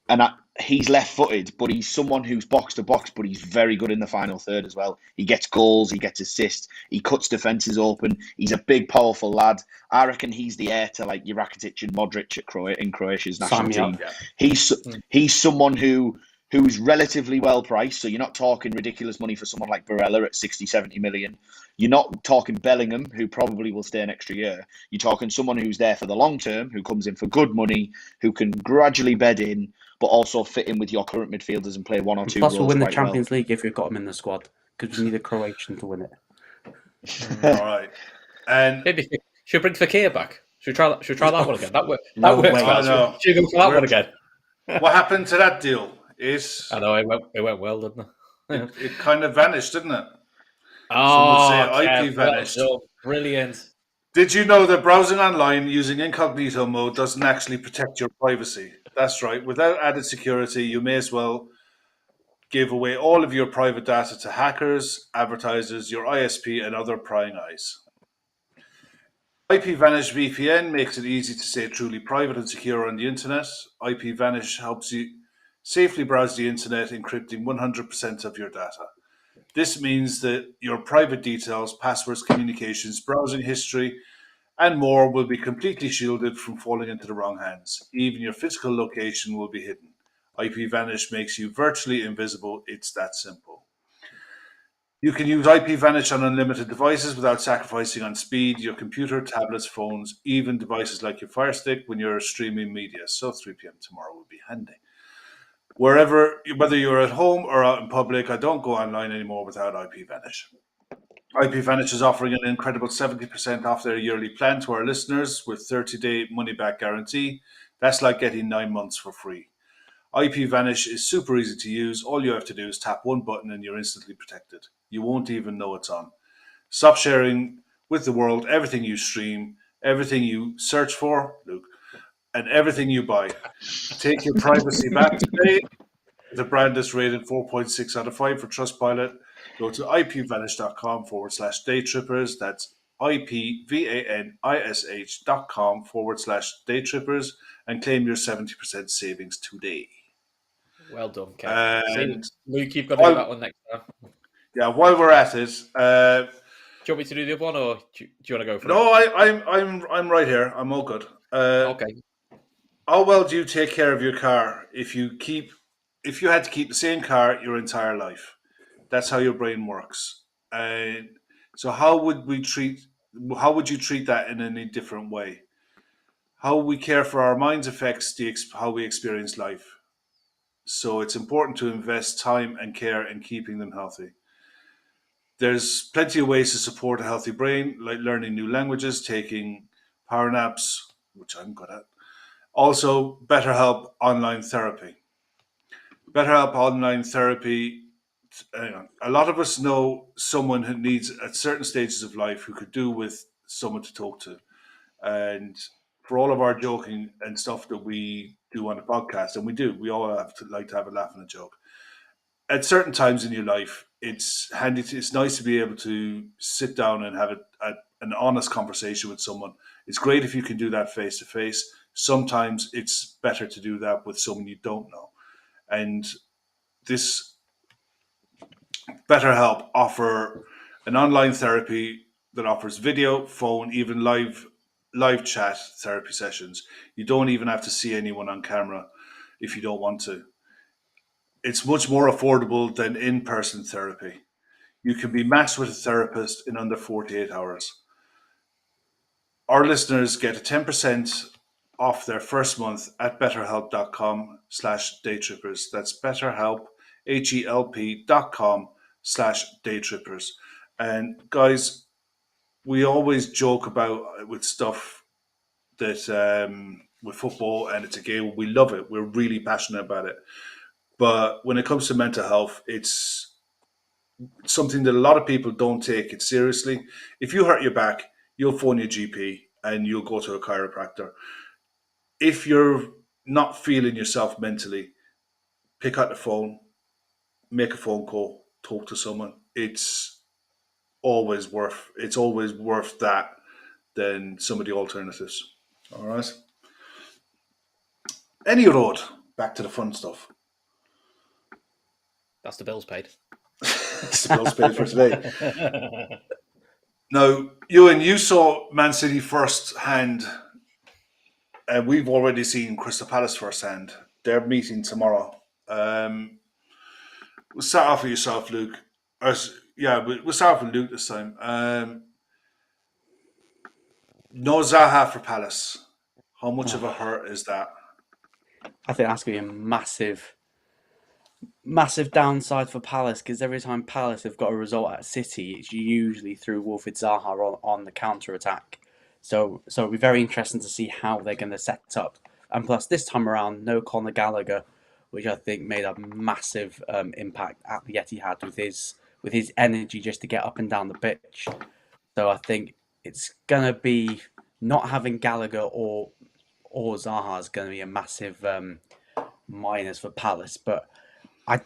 And he's left-footed, but he's someone who's box-to-box, but he's very good in the final third as well. He gets goals, he gets assists, he cuts defences open. He's a big, powerful lad. I reckon he's the heir to like Rakitic and Modric in Croatia's national team. Yeah. He's someone who's relatively well priced, so you're not talking ridiculous money for someone like Barella at 60, 70 million. You're not talking Bellingham, who probably will stay an extra year. You're talking someone who's there for the long term, who comes in for good money, who can gradually bed in, but also fit in with your current midfielders and play one or two roles. Plus, we'll win the Champions League if we've got him in the squad, because we need a Croatian to win it. All right. And maybe should we bring Fekir back? Should we try that one again? That works. Well. Should we go for that one again? What happened to that deal? I know it went well, didn't it? It kind of vanished, didn't it? IP vanished. So brilliant. Did you know that browsing online using incognito mode doesn't actually protect your privacy? That's right. Without added security, you may as well give away all of your private data to hackers, advertisers, your ISP, and other prying eyes. IPVanish VPN makes it easy to stay truly private and secure on the internet. IPVanish helps you safely browse the internet, encrypting 100% of your data. This means that your private details, passwords, communications, browsing history, and more will be completely shielded from falling into the wrong hands. Even your physical location will be hidden. IPVanish makes you virtually invisible. It's that simple. You can use IPVanish on unlimited devices without sacrificing on speed, your computer, tablets, phones, even devices like your Fire Stick when you're streaming media. So 3 p.m. tomorrow will be handy. Whether you're at home or out in public, I don't go online anymore without IPVanish. IPVanish is offering an incredible 70% off their yearly plan to our listeners with 30-day money-back guarantee. That's like getting 9 months for free. IPVanish is super easy to use. All you have to do is tap one button and you're instantly protected. You won't even know it's on. Stop sharing with the world everything you stream, everything you search for, Luke, and everything you buy. Take your privacy back today The brand is rated 4.6 out of 5 for Trustpilot. Go to ipvanish.com/daytrippers. That's ipvanish.com/daytrippers and claim your 70% savings today. Well done, Kev. See, And Luke, you've got to do that one next time. yeah, while we're at it, Do you want me to do the other one, or do you want to go for it? no, I'm right here. I'm all good. Okay. How well do you take care of your car if you had to keep the same car your entire life? That's how your brain works. So how would you treat that in any different way? How we care for our minds affects how we experience life. So it's important to invest time and care in keeping them healthy. There's plenty of ways to support a healthy brain, like learning new languages, taking power naps, which I'm good at. Also, BetterHelp online therapy. BetterHelp online therapy. A lot of us know someone who needs, at certain stages of life, who could do with someone to talk to. And for all of our joking and stuff that we do on the podcast, and we all have to like to have a laugh and a joke. At certain times in your life, it's handy. It's nice to be able to sit down and have an honest conversation with someone. It's great if you can do that face to face. Sometimes it's better to do that with someone you don't know. And this BetterHelp offer an online therapy that offers video, phone, even live chat therapy sessions. You don't even have to see anyone on camera if you don't want to. It's much more affordable than in-person therapy. You can be matched with a therapist in under 48 hours. Our listeners get a 10% off their first month at betterhelp.com/daytrippers. That's BetterHelp, HELP.com/daytrippers. And guys, we always joke about with stuff that with football, and it's a game. We love it. We're really passionate about it. But when it comes to mental health, it's something that a lot of people don't take it seriously. If you hurt your back, you'll phone your GP and you'll go to a chiropractor. If you're not feeling yourself mentally, pick up the phone, make a phone call, talk to someone. It's always worth that than some of the alternatives. All right. Any road. Back to the fun stuff. That's the bills paid. It's the bills paid for today. Now, Euan, you saw Man City firsthand, and we've already seen Crystal Palace firsthand. They're meeting tomorrow. We'll start off with yourself, Luke. We'll start off with Luke this time. No Zaha for Palace. How much of a hurt is that? I think that's going to be a massive downside for Palace, because every time Palace have got a result at City, it's usually through Wilfried Zaha on the counter attack. So it'll be very interesting to see how they're going to set up. And plus, this time around, no Conor Gallagher, which I think made a massive impact at the Etihad with his energy just to get up and down the pitch. So I think it's going to be not having Gallagher or Zaha is going to be a massive minus for Palace. But I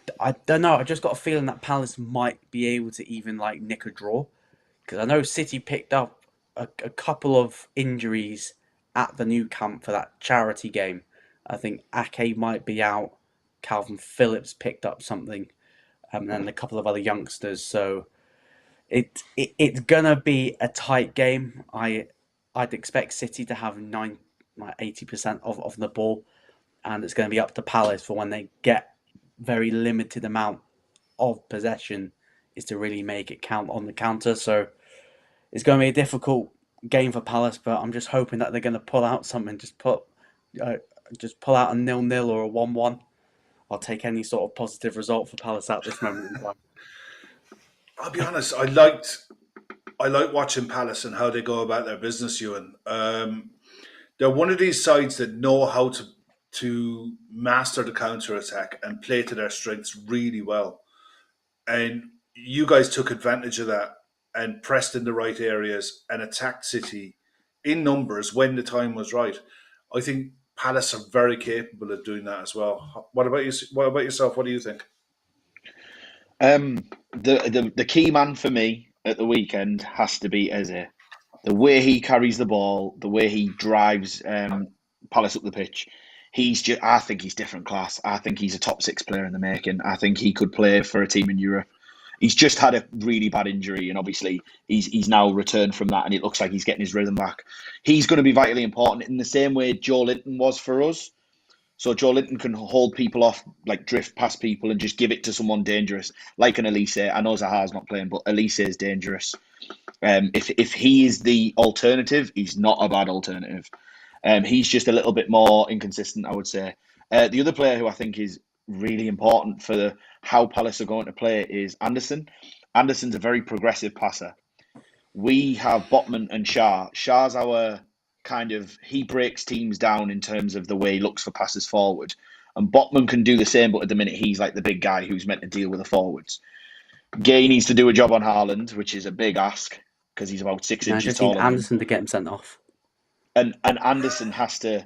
don't know. I just got a feeling that Palace might be able to even like nick a draw, because I know City picked up a couple of injuries at the new camp for that charity game. I think Ake might be out. Calvin Phillips picked up something, and then a couple of other youngsters. So it's gonna be a tight game. I'd expect City to have 80% of the ball, and it's going to be up to Palace for when they get very limited amount of possession is to really make it count on the counter. So it's going to be a difficult game for Palace, but I'm just hoping that they're going to pull out something. Just pull out a 0-0 or a 1-1. I'll take any sort of positive result for Palace at this moment in time. I'll be honest. I like watching Palace and how they go about their business, Euan. They're one of these sides that know how to master the counter attack and play to their strengths really well. And you guys took advantage of that and pressed in the right areas and attacked City in numbers when the time was right. I think Palace are very capable of doing that as well. What about you? What about yourself? What do you think? The key man for me at the weekend has to be Eze. The way he carries the ball, the way he drives Palace up the pitch, I think he's different class. I think he's a top 6 player in the making. I think he could play for a team in Europe. He's just had a really bad injury, and obviously he's now returned from that, and it looks like he's getting his rhythm back. He's going to be vitally important in the same way Joe Linton was for us. So Joe Linton can hold people off, like drift past people and just give it to someone dangerous, like an Elise. I know Zaha's not playing, but Elise is dangerous. If he is the alternative, he's not a bad alternative. He's just a little bit more inconsistent, I would say. The other player who I think is really important for how Palace are going to play is Anderson. Anderson's a very progressive passer. We have Botman and Shah. Shah's our he breaks teams down in terms of the way he looks for passes forward. And Botman can do the same, but at the minute he's like the big guy who's meant to deal with the forwards. Gay needs to do a job on Haaland, which is a big ask because he's about 6 inches I just taller. need Anderson to get him sent off. And Anderson has to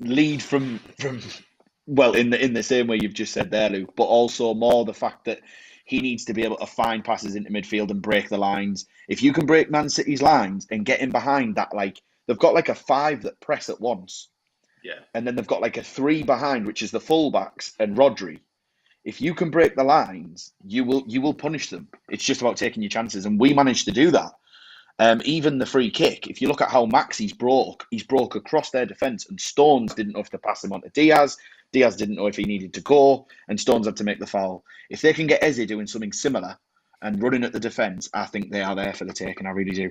lead from in the same way you've just said there, Luke, but also more the fact that he needs to be able to find passes into midfield and break the lines. If you can break Man City's lines and get in behind that, like they've got like a 5 that press at once. Yeah. And then they've got like a 3 behind, which is the fullbacks and Rodri. If you can break the lines, you will punish them. It's just about taking your chances. And we managed to do that. Even the free kick, if you look at how Maxi's broke across their defence, and Stones didn't know if to pass him on to Diaz. Diaz didn't know if he needed to go, and Stones had to make the foul. If they can get Eze doing something similar and running at the defence, I think they are there for the taking. I really do.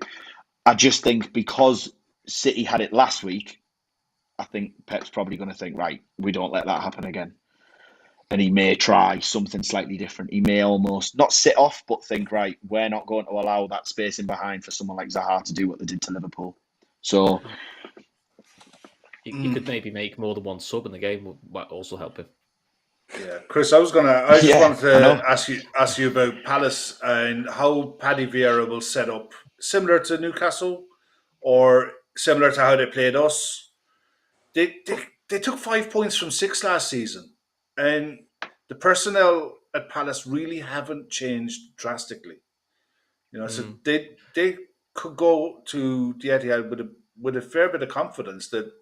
I just think because City had it last week, I think Pep's probably going to think, right, we don't let that happen again. And he may try something slightly different. He may almost not sit off, but think, right, we're not going to allow that space in behind for someone like Zaha to do what they did to Liverpool. So you could maybe make more than one sub in the game, might also help him. Yeah, Chris, I just wanted to ask you about Palace and how Paddy Vieira will set up, similar to Newcastle or similar to how they played us. They took 5 points from 6 last season, and the personnel at Palace really haven't changed drastically. So they could go to the Etihad with a fair bit of confidence that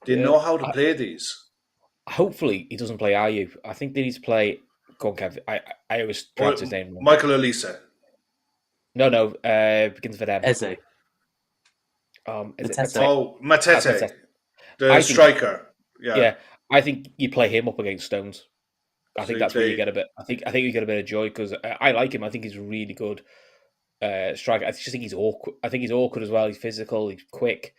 they know how to play these. Hopefully, he doesn't play Ayew. I think they need to play. Go on, Kev. I always pronounce his name wrong. Michael Elise. No. Begins with M. Eze. Matete. The striker. Yeah. I think you play him up against Stones. I think that's where you get a bit. I think you get a bit of joy because I like him. I think he's a really good striker. I just think he's awkward. I think he's awkward as well. He's physical. He's quick.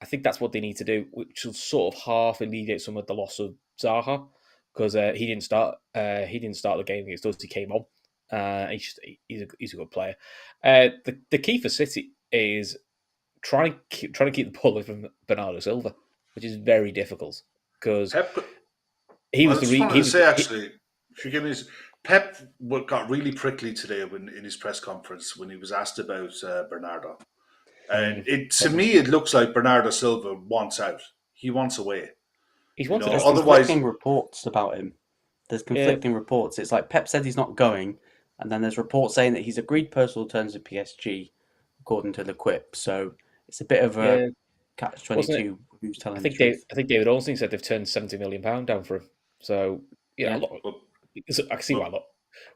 I think that's what they need to do, which will sort of half alleviate some of the loss of Zaha because he didn't start. He didn't start the game against us. He came on. He's a good player. The key for City is trying to keep the ball away from Bernardo Silva, which is very difficult because he was actually, if you give me his, Pep got really prickly today in his press conference when he was asked about Bernardo. And to me, it looks like Bernardo Silva wants out. He wants away. He's wanted. There's conflicting reports about him. There's conflicting reports. It's like Pep said he's not going, and then there's reports saying that he's agreed personal terms with PSG, according to the Quip. So it's a bit of a catch-22. Who's telling the truth? I think David Ornstein said they've turned £70 million down for him. So I can see why.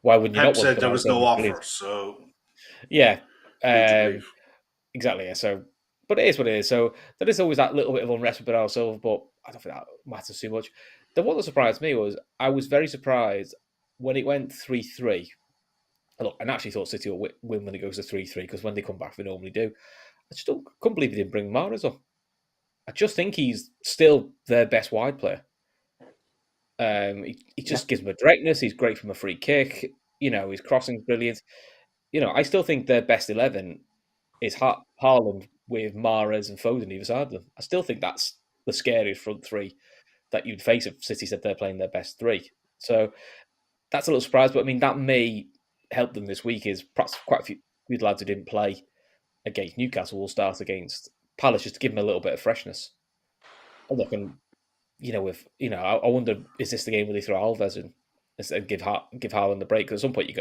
Why wouldn't you Pep not? Said there was no offer. So exactly. Yeah. So, but it is what it is. So there is always that little bit of unrest with Bernardo Silva, but I don't think that matters too much. The one that surprised me was I was very surprised when it went 3-3. Look, I actually thought City will win when it goes to 3-3 because when they come back, they normally do. I just couldn't believe they didn't bring Mahrez on. I just think he's still their best wide player. He just gives them a directness. He's great from a free kick. His crossing's brilliant. I still think their best 11 is Haaland with Mahrez and Foden either side of them. I still think that's the scariest front three that you'd face if City said they're playing their best three. So that's a little surprise, but I mean, that may help them this week is perhaps quite a few lads who didn't play against Newcastle will start against Palace just to give them a little bit of freshness. And look, and I wonder, is this the game where they throw Alves in and give Haaland the break? Because at some point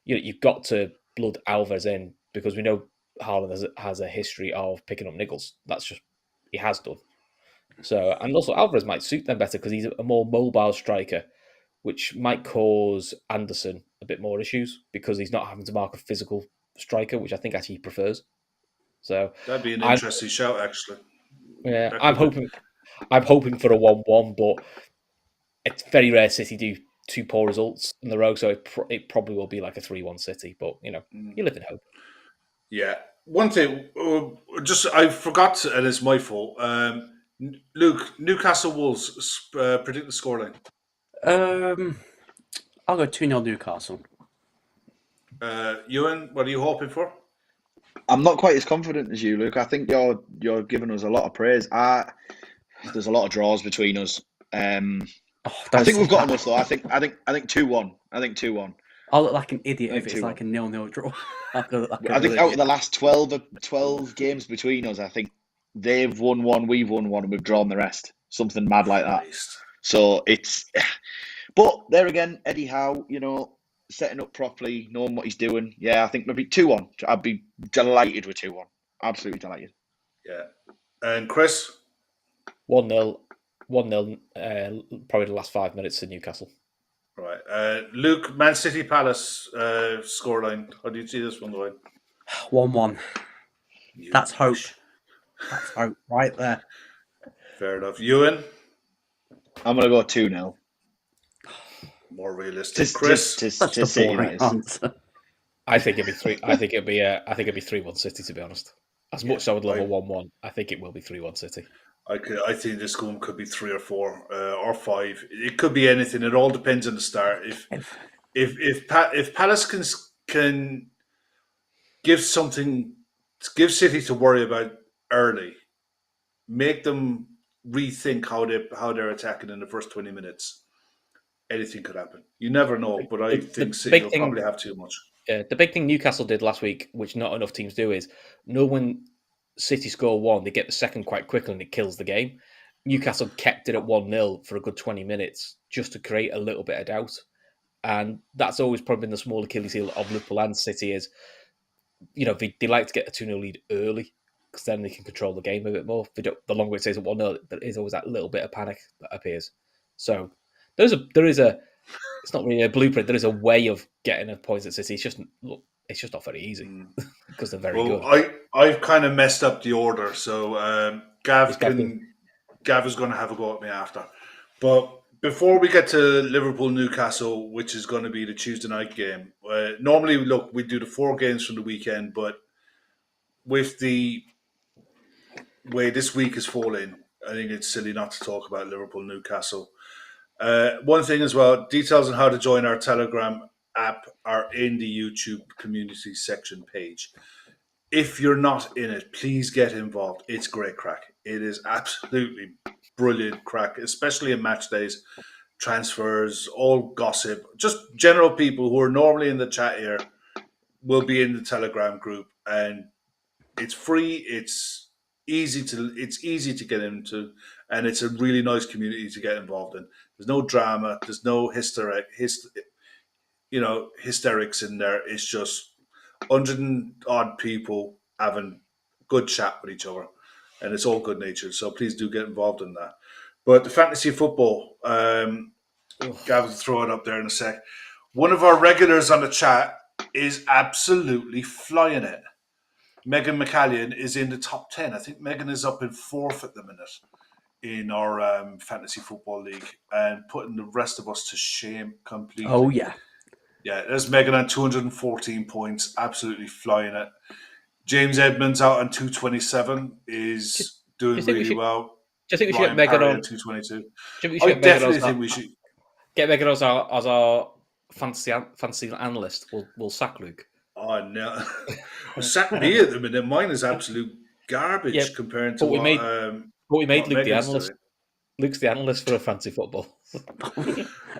you've got to blood Alves in, because we know Haaland has a history of picking up niggles. That's just, he has done. So, and also Alvarez might suit them better because he's a more mobile striker, which might cause Anderson a bit more issues because he's not having to mark a physical striker, which I think actually he prefers. So that'd be an interesting shout, actually. Yeah, I'm hoping for a 1-1, but it's very rare City do 2 poor results in a row, so it probably will be like a 3-1 City. But you live in hope. Yeah. One thing, I forgot, and it's my fault. Luke, Newcastle Wolves, predict the scoreline. I'll go 2-0 Newcastle. Euan, what are you hoping for? I'm not quite as confident as you, Luke. I think you're giving us a lot of praise. There's a lot of draws between us. I think we've got enough though. I think 2-1. I think 2-1. I'll look like an idiot if it's like a 0-0 draw. I think out of the last 12 games between us, I think they've won 1, we've won 1, and we've drawn the rest. Something mad like that. So it's, but there again, Eddie Howe, setting up properly, knowing what he's doing. Yeah, I think maybe 2-1. I'd be delighted with 2-1. Absolutely delighted. Yeah. And Chris? 1-0. 1-0, probably the last 5 minutes to Newcastle. Right. Luke, Man City Palace scoreline. How do you see this one going? 1-1. That's hope. That's hope right there. Fair enough. Euan? I'm going to go 2-0. More realistic. Chris? That's the boring answer. I think it'd be 3. I think it'd be 3-1 City, to be honest. As much as I would love a 1-1, I think it will be 3-1 City. I think this game could be 3 or 4 or 5. It could be anything. It all depends on the start. If Palace can give City to worry about early, make them rethink how they're attacking in the first 20 minutes, anything could happen. You never know, but I think City will probably have too much. Yeah, the big thing Newcastle did last week, which not enough teams do, is when City score 1, they get the second quite quickly and it kills the game. Newcastle kept it at 1-0 for a good 20 minutes just to create a little bit of doubt. And that's always probably been the small Achilles heel of Liverpool and City is, they like to get a 2-0 lead early because then they can control the game a bit more. The longer it stays at 1-0, there is always that little bit of panic that appears. So there is a it's not really a blueprint. There is a way of getting a point at City. It's just not very easy because they're very good. I've kind of messed up the order, so Gav is going to have a go at me after. But before we get to Liverpool Newcastle, which is going to be the Tuesday night game, normally we do the 4 games from the weekend, but with the way this week is falling, I think it's silly not to talk about Liverpool Newcastle. One thing as well, details on how to join our Telegram app are in the YouTube community section page. If you're not in it, please get involved. It's great crack. It is absolutely brilliant crack, especially in match days, transfers, all gossip, just general people who are normally in the chat here will be in the Telegram group, and it's free. It's easy to get into, and it's a really nice community to get involved in. There's no drama. There's no hysterics in there. It's just 100 and odd people having good chat with each other, and it's all good natured. So please do get involved in that. But the fantasy football, Gav will throw it up there in a sec. One of our regulars on the chat is absolutely flying it. Megan McCallion is in the top 10. I think Megan is up in 4th at the minute in our fantasy football league and putting the rest of us to shame completely. Oh, yeah. Yeah, there's Megan on 214 points, absolutely flying it. James Edmonds out on 227 is doing really well. Do you think we should get Megan on 222? I definitely think we should get Megan as our fantasy analyst. We'll sack Luke. Oh no, sack me at the minute. Mine is absolute garbage compared to what we made Luke the analyst. Luke's the analyst for a fantasy football.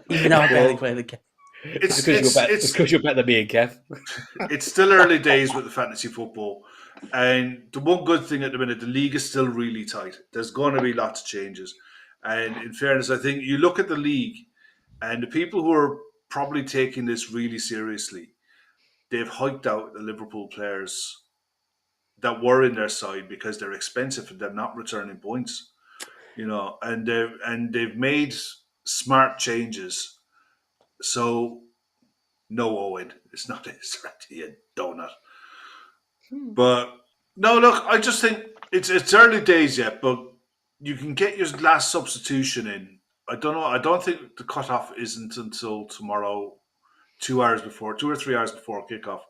Even though I barely play the game. It's because you're better than me and Kev. It's still early days with the fantasy football. And the one good thing at the minute, the league is still really tight. There's going to be lots of changes. And in fairness, I think you look at the league and the people who are probably taking this really seriously, they've hiked out the Liverpool players that were in their side because they're expensive and they're not returning points, and they've made smart changes. So no, Owen, it's not his a donut. But no, look, I just think it's early days yet, but you can get your last substitution in. I don't know. I don't think the cutoff isn't until tomorrow, 2 or 3 hours before kickoff.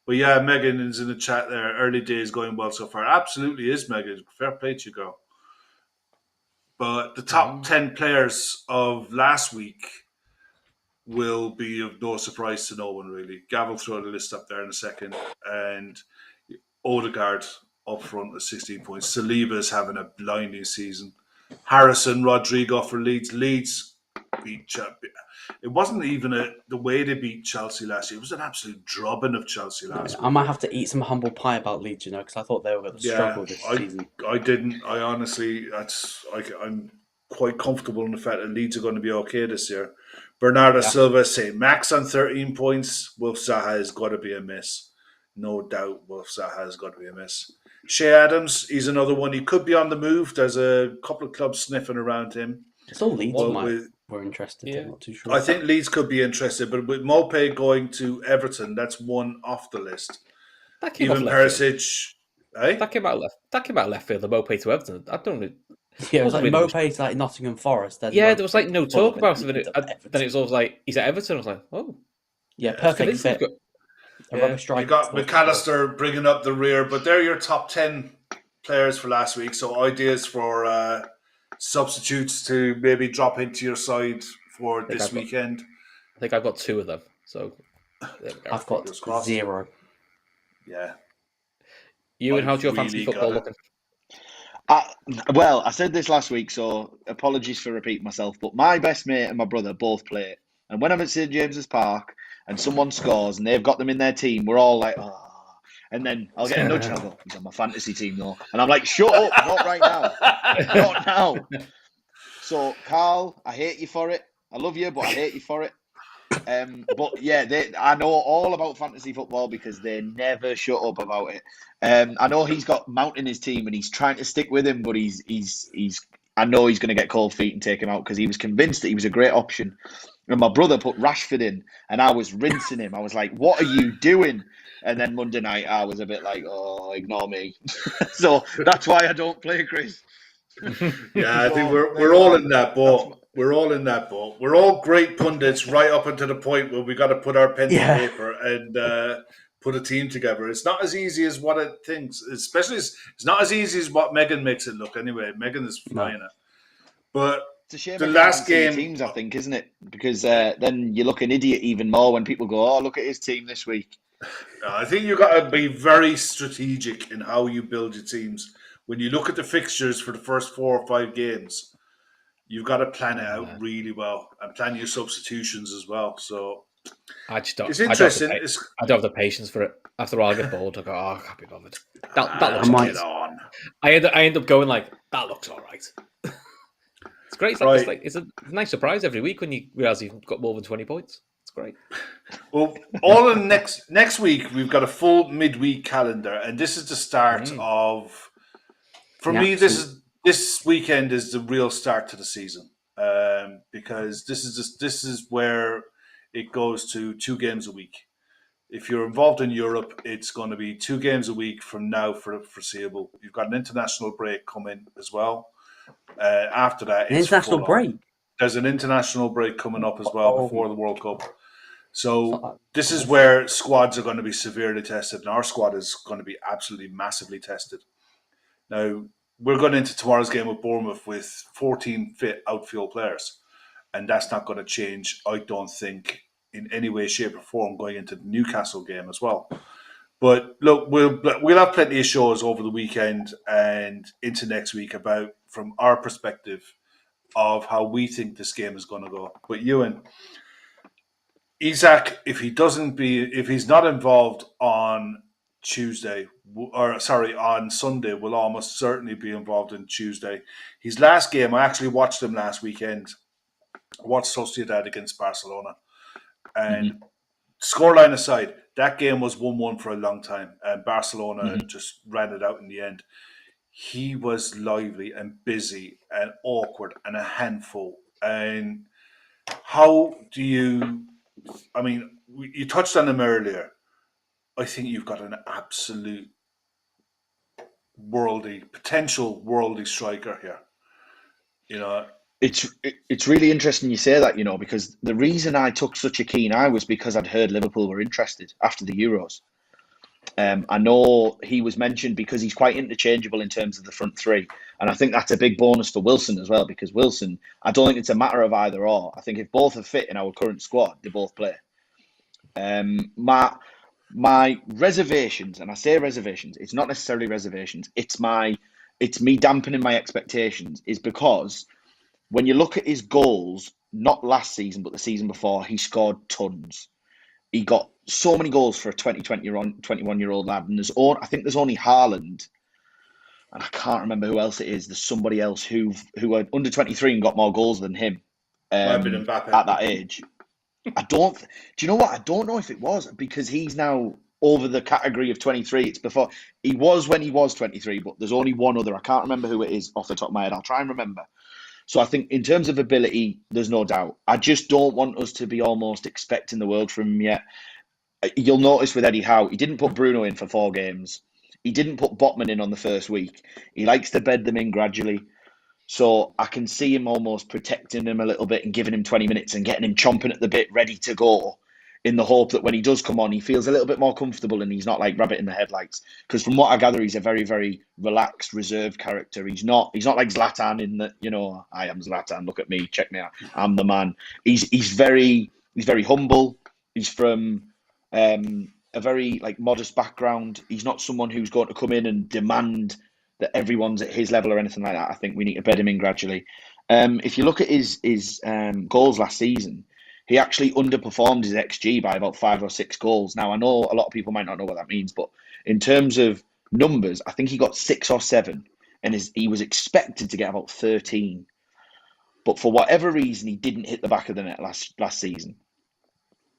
But yeah, Megan is in the chat there. Early days going well so far. Absolutely is, Megan. Fair play to you, girl. But the top 10 players of last week will be of no surprise to no one, really. Gav will throw the list up there in a second. And Odegaard up front at 16 points. Saliba's having a blinding season. Harrison, Rodrigo for Leeds. Leeds beat Chelsea. It wasn't even the way they beat Chelsea last year. It was an absolute drubbing of Chelsea last week. I might have to eat some humble pie about Leeds, because I thought they were going to struggle this season. I didn't. I honestly, I'm quite comfortable in the fact that Leeds are going to be okay this year. Bernardo Silva say Max on 13 points. Wilf Zaha has got to be a miss. No doubt Wilf Zaha has got to be a miss. Shea Adams, he's another one. He could be on the move. There's a couple of clubs sniffing around him. It's all Leeds were interested. Yeah. I'm not too sure. I think Leeds could be interested, but with Mopé going to Everton, that's one off the list. That came Even Perisic, That came out left field. The Mopé to Everton. I don't know. Yeah, it was like Mopé to like Nottingham Forest. Then there was like no talk about it. Then it was always like he's at Everton. I was like, oh, yeah, perfect fit. You got McAllister bringing up the rear, but they're your top 10 players for last week. So ideas for substitutes to maybe drop into your side for this weekend. I think I've got 2 of them. So I've got 0. Yeah. Euan, how's your fantasy football looking? Well, I said this last week, so apologies for repeating myself, but my best mate and my brother both play it. And when I'm at St James's Park and someone scores and they've got them in their team, we're all like, oh. And then I'll get a nudge and I'll go, he's on my fantasy team though. And I'm like, shut up, not right now. Not now. So, Carl, I hate you for it. I love you, but I hate you for it. But yeah, I know all about fantasy football because they never shut up about it. I know he's got Mount in his team and he's trying to stick with him, but I know he's going to get cold feet and take him out because he was convinced that he was a great option. And my brother put Rashford in and I was rinsing him. I was like, what are you doing? And then Monday night, I was a bit like, oh, ignore me. So that's why I don't play, Chris. Yeah, I think we're all in that boat. We're all in that boat. We're all great pundits right up until the point where we got to put our pen to paper and put a team together. It's not as easy as what it thinks. Especially, it's not as easy as what Megan makes it look. Anyway, Megan is flying it. But it's a shame the last game, teams, I think, isn't it? Because then you look an idiot even more when people go, "Oh, look at his team this week." I think you got to be very strategic in how you build your teams. When you look at the fixtures for the first 4 or 5 games, you've got to plan it out really well and plan your substitutions as well. So it's interesting. I don't have the patience for it. After all, I get bored. I go, I can't be bothered. That looks on. I end up going like, that looks all right. It's great. It's a nice surprise every week when you realise you've got more than 20 points. It's great. Well, all in next week, we've got a full midweek calendar, and this is the start of... For me, this weekend is the real start to the season because this is where it goes to 2 games a week. If you're involved in Europe, it's going to be 2 games a week from now for the foreseeable. You've got an international break coming as well. After that, it's international break. There's an international break coming up as well before the World Cup. So this is where squads are going to be severely tested, and our squad is going to be absolutely massively tested. Now, we're going into tomorrow's game with Bournemouth with 14 fit outfield players, and that's not going to change, I don't think, in any way, shape, or form going into the Newcastle game as well. But look, we'll have plenty of shows over the weekend and into next week about, from our perspective, of how we think this game is going to go. But Euan, Isak, if he's not involved on Tuesday, on Sunday will almost certainly be involved in Tuesday. His last game, I actually watched him last weekend. I watched Sociedad against Barcelona. And scoreline aside, that game was 1-1 for a long time. And Barcelona just ran it out in the end. He was lively and busy and awkward and a handful. And how do you... I mean, you touched on him earlier. I think you've got an absolute potential worldy striker here. You know, it's really interesting you say that, because the reason I took such a keen eye was because I'd heard Liverpool were interested after the Euros. I know he was mentioned because he's quite interchangeable in terms of the front three. And I think that's a big bonus for Wilson as well, because Wilson, I don't think it's a matter of either or. I think if both are fit in our current squad, they both play. My reservations, and I say reservations, it's not necessarily reservations, it's me dampening my expectations, is because when you look at his goals, not last season, but the season before, he scored tons. He got so many goals for a 21-year-old lad. And I think there's only Haaland, and I can't remember who else it is. There's somebody else who are under 23 and got more goals than him at that age. Do you know what? I don't know if it was, because he's now over the category of 23. It's before he was when he was 23, but there's only one other. I can't remember who it is off the top of my head. I'll try and remember. So I think in terms of ability, there's no doubt. I just don't want us to be almost expecting the world from him yet. You'll notice with Eddie Howe, he didn't put Bruno in for 4 games. He didn't put Botman in on the first week. He likes to bed them in gradually. So I can see him almost protecting him a little bit and giving him 20 minutes and getting him chomping at the bit, ready to go, in the hope that when he does come on, he feels a little bit more comfortable and he's not like rabbit in the headlights. Because from what I gather, he's a very, very relaxed, reserved character. He's not like Zlatan in that, I am Zlatan, look at me, check me out, I'm the man. He's very humble. He's from a very modest background. He's not someone who's going to come in and demand that everyone's at his level or anything like that. I think we need to bed him in gradually. If you look at his goals last season, he actually underperformed his XG by about 5 or 6 goals. Now, I know a lot of people might not know what that means, but in terms of numbers, I think he got 6 or 7, and he was expected to get about 13. But for whatever reason, he didn't hit the back of the net last season.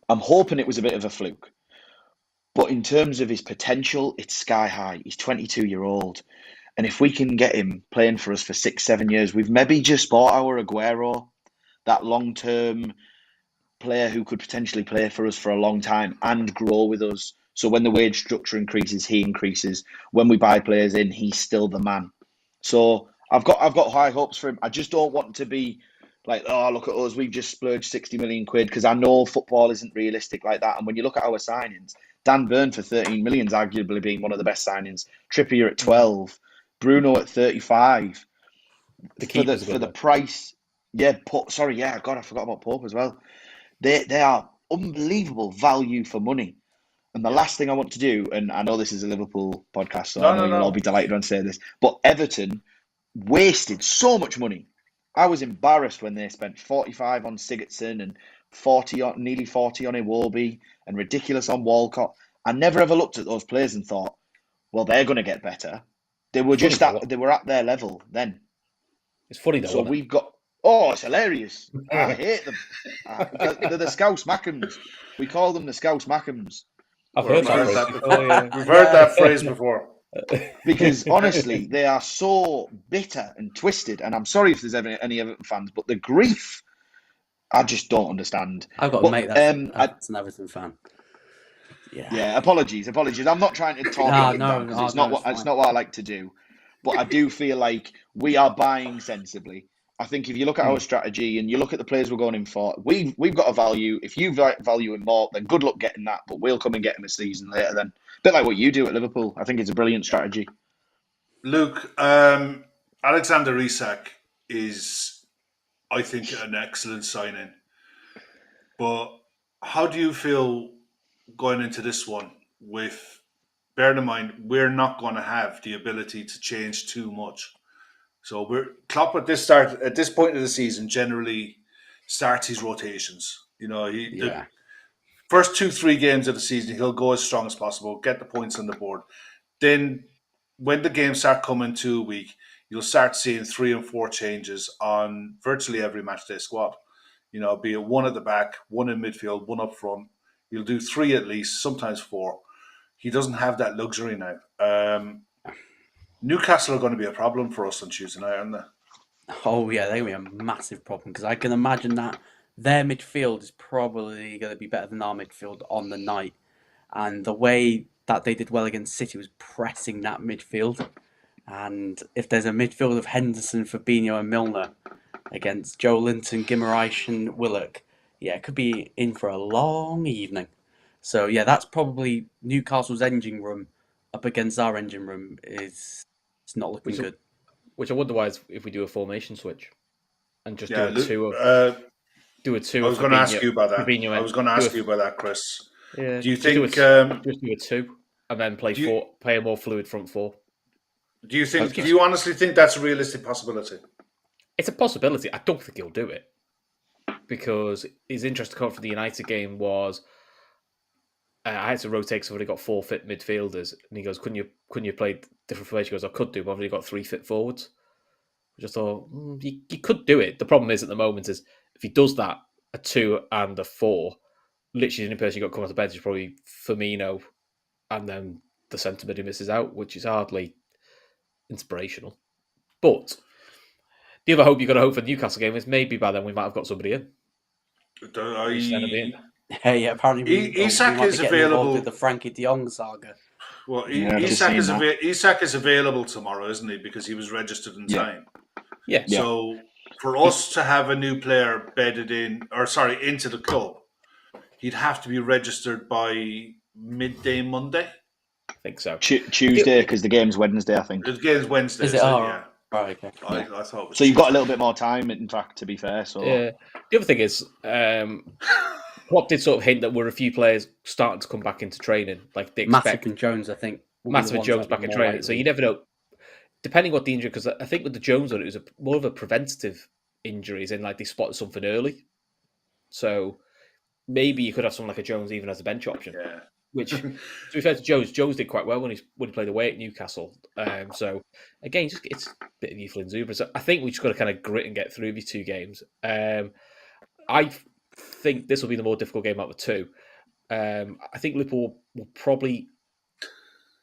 I'm hoping it was a bit of a fluke. But in terms of his potential, it's sky high. He's 22-year-old. And if we can get him playing for us for 6-7 years, we've maybe just bought our Aguero, that long-term player who could potentially play for us for a long time and grow with us. So when the wage structure increases, he increases. When we buy players in, he's still the man. So I've got high hopes for him. I just don't want to be like, oh, look at us, we've just splurged 60 million quid, because I know football isn't realistic like that. And when you look at our signings, Dan Burn for 13 million is arguably being one of the best signings. Trippier at 12, Bruno at 35. For the price. Yeah, God, I forgot about Pope as well. They are unbelievable value for money. And the last thing I want to do, and I know this is a Liverpool podcast, so I know you'll all be delighted when I say this, but Everton wasted so much money. I was embarrassed when they spent 45 on Sigurdsson and nearly 40 on Iwobi and ridiculous on Walcott. I never ever looked at those players and thought, well, they're going to get better. They were they were at their level then. It's funny though. So we've got. Oh, it's hilarious. I hate them. They're the Scouse Mackhams. We call them the Scouse Mackhams. I've heard that before. We've heard that phrase before. Because honestly, they are so bitter and twisted. And I'm sorry if there's any Everton fans, but the grief, I just don't understand. I've got a mate that's an Everton fan. Yeah. Apologies. I'm not trying to talk because it's not what I like to do. But I do feel like we are buying sensibly. I think if you look at our strategy and you look at the players we're going in for, we've got a value. If you value him more, then good luck getting that. But we'll come and get him a season later then. A bit like what you do at Liverpool. I think it's a brilliant strategy. Luke, Alexander Isak is, I think, an excellent signing. But how do you feel going into this one with, bearing in mind, we're not going to have the ability to change too much. So Klopp at this point of the season generally starts his rotations. The first 2-3 games of the season, he'll go as strong as possible, get the points on the board. then when the games start coming to a week, you'll start seeing 3 and 4 changes on virtually every matchday squad. Be it one at the back, one in midfield, one up front. You'll do 3 at least, sometimes 4. He doesn't have that luxury now. Newcastle are going to be a problem for us on Tuesday night, aren't they? Oh, yeah, they're going to be a massive problem because I can imagine that their midfield is probably going to be better than our midfield on the night. And the way that they did well against City was pressing that midfield. And if there's a midfield of Henderson, Fabinho and Milner against Joe Linton, Guimaraes and Willock, yeah, it could be in for a long evening. So, yeah, that's probably Newcastle's engine room up against our engine room. It's not looking good. Which I wonder why if we do a formation switch and just Yeah, do a two of... do a two. I was going to ask you about that. Fabinho I was going to ask you about that, Chris. Yeah. Do you think just do a 2 and then play a more fluid front 4? Do you honestly think that's a realistic possibility? It's a possibility. I don't think he'll do it because his interest to come for the United game was I had to rotate because I've already got 4 fit midfielders, and he goes, "Couldn't you play different formation?" He goes, "I could do, but I've already got 3 fit forwards." I just thought he could do it. The problem is at the moment is if he does that, a 2 and a 4, literally the only person you got coming off the bench is probably Firmino, and then the centre mid who misses out, which is hardly inspirational. But the other hope you've got to hope for the Newcastle game is maybe by then we might have got somebody in. Hey, apparently Isak is available with the Frankie de Jong saga. Well, Isak is available tomorrow, isn't he? Because he was registered in time. Yeah. So for us to have a new player bedded into the club, he'd have to be registered by midday Monday. I think so. Tuesday, because the game's Wednesday, I think. The game's Wednesday. Is it? Yeah. Right, okay. I thought it was so you've got a little bit more time, in fact, to be fair. So yeah. The other thing is, Klopp did sort of hint that we're a few players starting to come back into training. Like they expect Matip and Jones, I think. Matip and Jones back in training. Likely. So you never know. Depending what the injury, because I think with the Jones one, it was more of a preventative injuries, and like they spotted something early. So maybe you could have someone like a Jones even as a bench option. Yeah. Which, to be fair to Jones did quite well when he played away at Newcastle. So again, it's a bit of youthful exuberance. So I think we just got to kind of grit and get through these 2 games. I think this will be the more difficult game out of the 2. I think Liverpool will probably.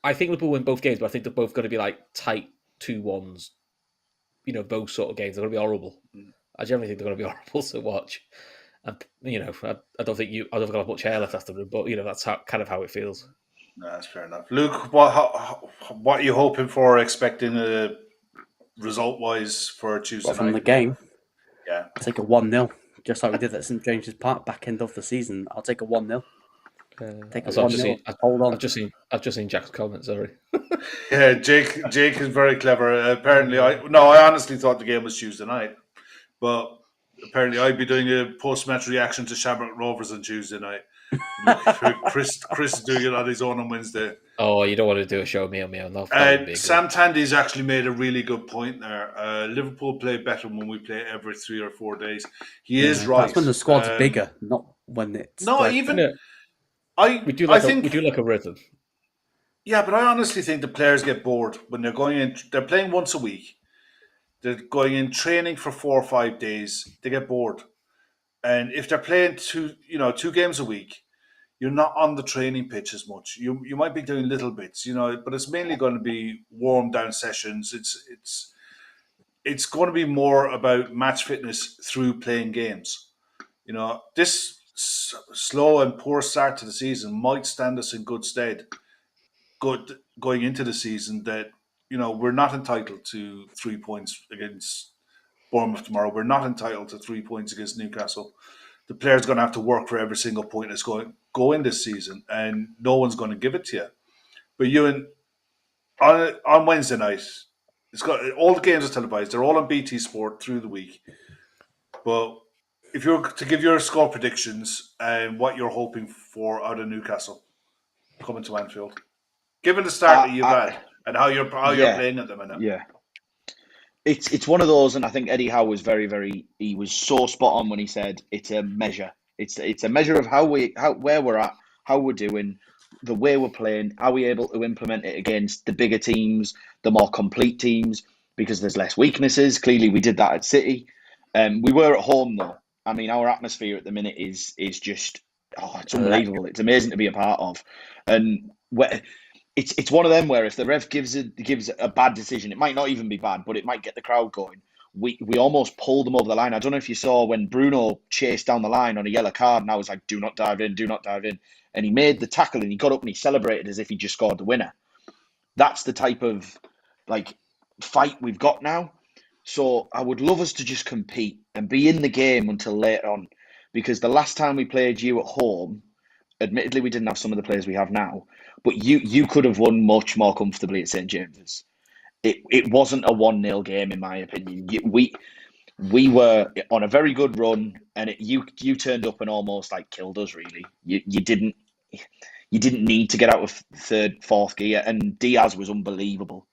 I think Liverpool win both games, but I think they're both going to be like tight 2-1s. Both sort of games. They're going to be horrible. I generally think they're going to be horrible to watch. And, I don't think I've got much hair left after them, but that's kind of how it feels. No, that's fair enough. Luke, what are you hoping for, expecting result-wise for Tuesday night? From the game? Yeah. I'll take a 1-0, just like we did at St James's Park back end of the season. I'll take a 1-0. Hold on. I've just seen Jack's comment. Sorry. Yeah, Jake is very clever. Apparently, I honestly thought the game was Tuesday night, but apparently I'd be doing a post-match reaction to Shamrock Rovers on Tuesday night. Chris is doing it on his own on Wednesday. Oh, you don't want to do a show me on me. Sam Tandy's actually made a really good point there. Liverpool play better when we play every 3 or 4 days. He is right. That's when the squad's bigger, not when it's... We do like a rhythm. Yeah, but I honestly think the players get bored when they're going in. They're playing once a week. They're going in training for 4 or 5 days. They get bored. And if they're playing 2 games a week, you're not on the training pitch as much. You might be doing little bits, but it's mainly going to be warm down sessions. It's going to be more about match fitness through playing games. This slow and poor start to the season might stand us in good stead. Good going into the season that we're not entitled to 3 points against Bournemouth tomorrow. We're not entitled to 3 points against Newcastle. The player's going to have to work for every single point that's going this season, and no one's going to give it to you. But Euan, on Wednesday night, it's got all the games are televised. They're all on BT Sport through the week. But if you were to give your score predictions and what you're hoping for out of Newcastle coming to Anfield, given the start that you've had and how you're playing at the minute, It's one of those, and I think Eddie Howe was he was so spot on when he said it's a measure. It's a measure of where we're at, how we're doing. the way we're playing, are we able to implement it against the bigger teams, the more complete teams, because there's less weaknesses? Clearly, we did that at City. We were at home, though. I mean, our atmosphere at the minute is just, it's unbelievable. It's amazing to be a part of. And it's one of them where if the ref gives a bad decision, it might not even be bad, but it might get the crowd going. We almost pulled them over the line. I don't know if you saw when Bruno chased down the line on a yellow card, and I was like, do not dive in, do not dive in. And he made the tackle and he got up and he celebrated as if he just scored the winner. That's the type of fight we've got now. So I would love us to just compete and be in the game until later on, because the last time we played you at home, admittedly we didn't have some of the players we have now, but you could have won much more comfortably at St James's. It wasn't a 1-0 game, in my opinion. We were on a very good run, and you turned up and almost killed us. Really, you didn't need to get out of third, fourth gear, and Diaz was unbelievable.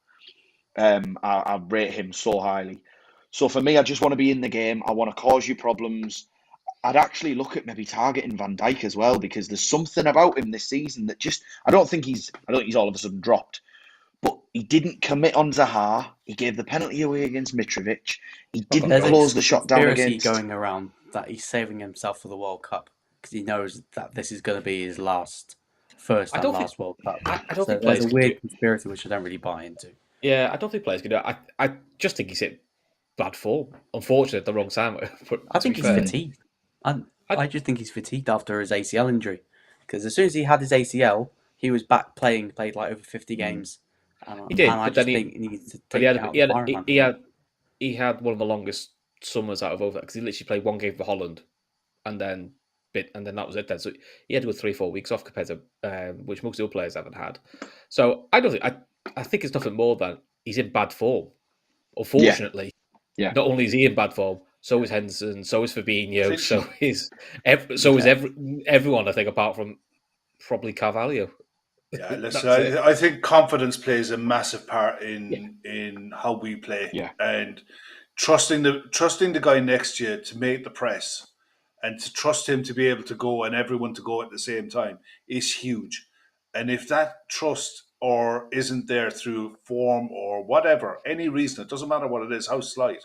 I rate him so highly. So for me, I just want to be in the game. I want to cause you problems. I'd actually look at maybe targeting Van Dijk as well, because there's something about him this season that I don't think he's all of a sudden dropped. But he didn't commit on Zaha. He gave the penalty away against Mitrovic. He didn't close the shot down against. There's going around that he's saving himself for the World Cup because he knows that this is going to be his last World Cup. I don't think there's a weird conspiracy which I don't really buy into. Yeah, I don't think players can do it. I just think he's hit bad form. Unfortunately, at the wrong time. I think he's fatigued. I just think he's fatigued after his ACL injury, because as soon as he had his ACL, he was back played like over 50 games. He did, but then he needs to take he had one of the longest summers out of over, because he literally played one game for Holland, and then that was it. Then so he had to go 3-4 weeks off compared to which most other players haven't had. So I don't think I think it's nothing more than he's in bad form. Unfortunately, not only is he in bad form, so is Henderson, so is Fabinho, so is everyone. I think apart from probably Carvalho. Yeah, listen, I think confidence plays a massive part in how we play, and trusting the guy next to you to make the press and to trust him to be able to go and everyone to go at the same time is huge. And if that trust or isn't there through form or whatever, any reason, it doesn't matter what it is, how slight,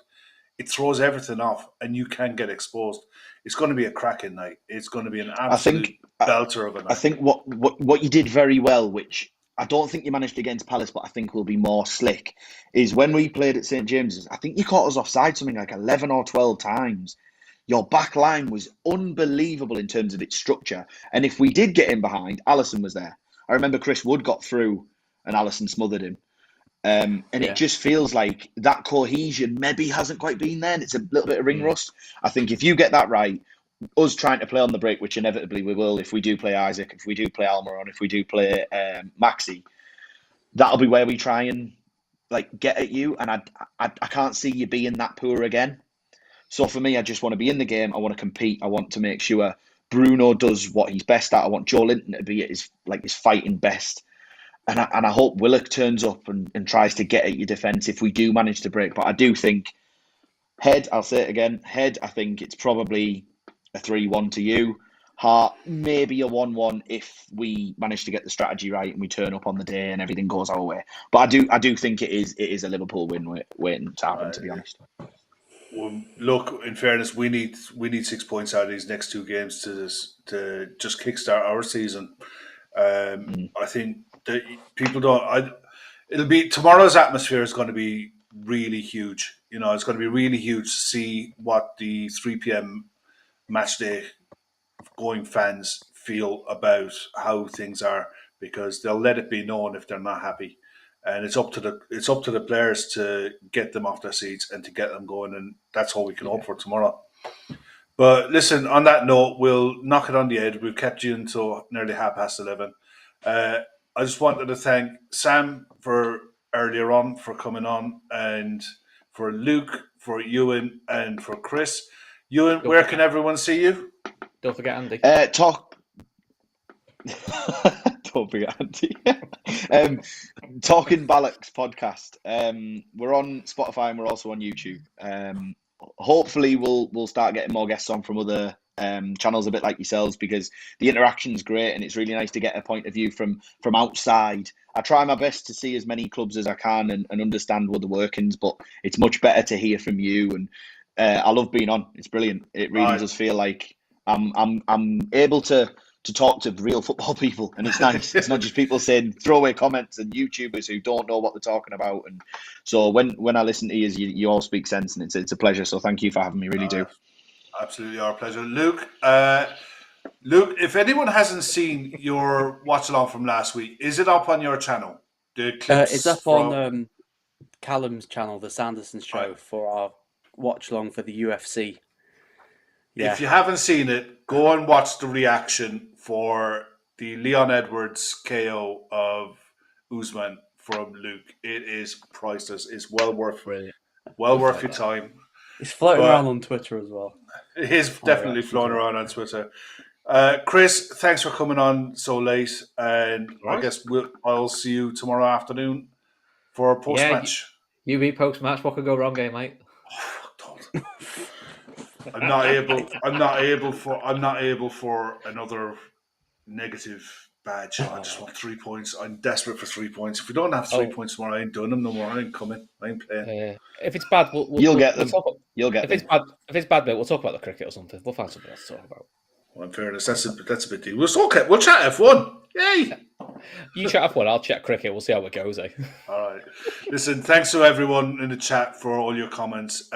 it throws everything off and you can get exposed. It's going to be a cracking night. It's going to be an absolute belter of a night. I think what you did very well, which I don't think you managed against Palace, but I think will be more slick, is when we played at St James's, I think you caught us offside something like 11 or 12 times. Your back line was unbelievable in terms of its structure. And if we did get in behind, Alisson was there. I remember Chris Wood got through and Alisson smothered him. It just feels like that cohesion maybe hasn't quite been there, and it's a little bit of ring rust. I think if you get that right, us trying to play on the break, which inevitably we will if we do play Isaac, if we do play Almiron, if we do play Maxi, that'll be where we try and get at you. And I can't see you being that poor again. So for me, I just want to be in the game. I want to compete. I want to make sure Bruno does what he's best at. I want Joe Linton to be at his fighting best. And I hope Willock turns up and tries to get at your defence if we do manage to break. But I do think I'll say it again, I think it's probably a 3-1 to you. Heart, maybe a 1-1 if we manage to get the strategy right and we turn up on the day and everything goes our way. But I do think it is a Liverpool win waiting to happen, to be honest. Well, look, in fairness, we need 6 points out of these next two games to just kickstart our season. I think that people don't. It'll be tomorrow's atmosphere is going to be really huge. It's going to be really huge to see what the 3 p.m. match day going fans feel about how things are, because they'll let it be known if they're not happy. And it's up to the players to get them off their seats and to get them going, and that's all we can hope for tomorrow. But listen, on that note, we'll knock it on the head. We've kept you until nearly 11:30. I just wanted to thank Sam for earlier on for coming on, and for Luke, for Euan, and for Chris. Euan, where can everyone see you? Don't forget Andy. Don't forget Andy. Talking Ballacks Podcast. We're on Spotify and we're also on YouTube. Hopefully we'll start getting more guests on from other channels a bit like yourselves, because the interaction's great and it's really nice to get a point of view from outside. I try my best to see as many clubs as I can and understand what the workings, but it's much better to hear from you. And I love being on. It's brilliant. It really does feel like I'm able to talk to real football people, and it's nice. It's not just people saying throwaway comments and YouTubers who don't know what they're talking about. And so when I listen to you all speak sense, and it's a pleasure. So thank you for having me. Really do. Absolutely our pleasure. Luke, if anyone hasn't seen your watch along from last week, is it up on your channel? The clips it's up on Callum's channel, the Sanderson Show, for our watch along for the UFC. Yeah. If you haven't seen it, go and watch the reaction for the Leon Edwards KO of Usman from Luke. It is priceless. It's well worth your time. It's floating around on Twitter as well. It is definitely floating around on Twitter. Chris, thanks for coming on so late, and I guess I'll see you tomorrow afternoon for a post-match. You beat post-match. What could go wrong, mate? Don't. I'm not able for another negative badge. I just want 3 points. I'm desperate for 3 points. If we don't have 3 points tomorrow, I ain't doing them no more. I ain't coming. I ain't playing. If it's bad, you'll get them. You'll get them. If it's bad, mate, we'll talk about the cricket or something. We'll find something else to talk about. Well, in fairness, that's a big deal. We'll chat F1. Yay! You chat F1, I'll chat cricket. We'll see how it goes, eh? All right. Listen, thanks to everyone in the chat for all your comments.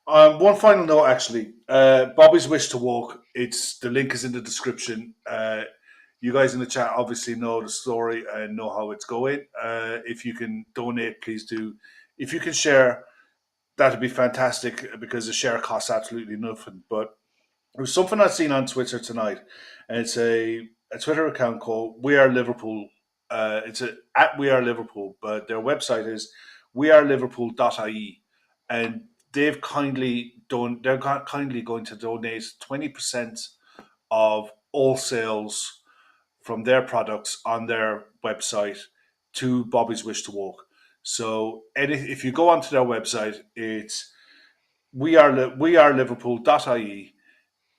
One final note, actually. Bobby's Wish to Walk. The link is in the description. You guys in the chat obviously know the story and know how it's going. If you can donate, please do. If you can share, that'd be fantastic, because the share costs absolutely nothing. But it was something I've seen on Twitter tonight, and it's a Twitter account called We Are Liverpool. It's at We Are Liverpool, but their website is weareliverpool.ie, and they're kindly going to donate 20% of all sales from their products on their website to Bobby's Wish to Walk. So if you go onto their website, it's weareliverpool.ie,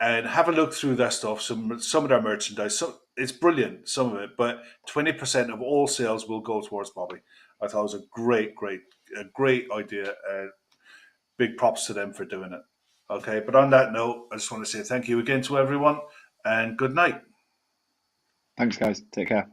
and have a look through their stuff, some of their merchandise. So it's brilliant, some of it, but 20% of all sales will go towards Bobby. I thought it was a great idea. Big props to them for doing it. Okay, but on that note, I just want to say thank you again to everyone, and good night. Thanks, guys. Take care.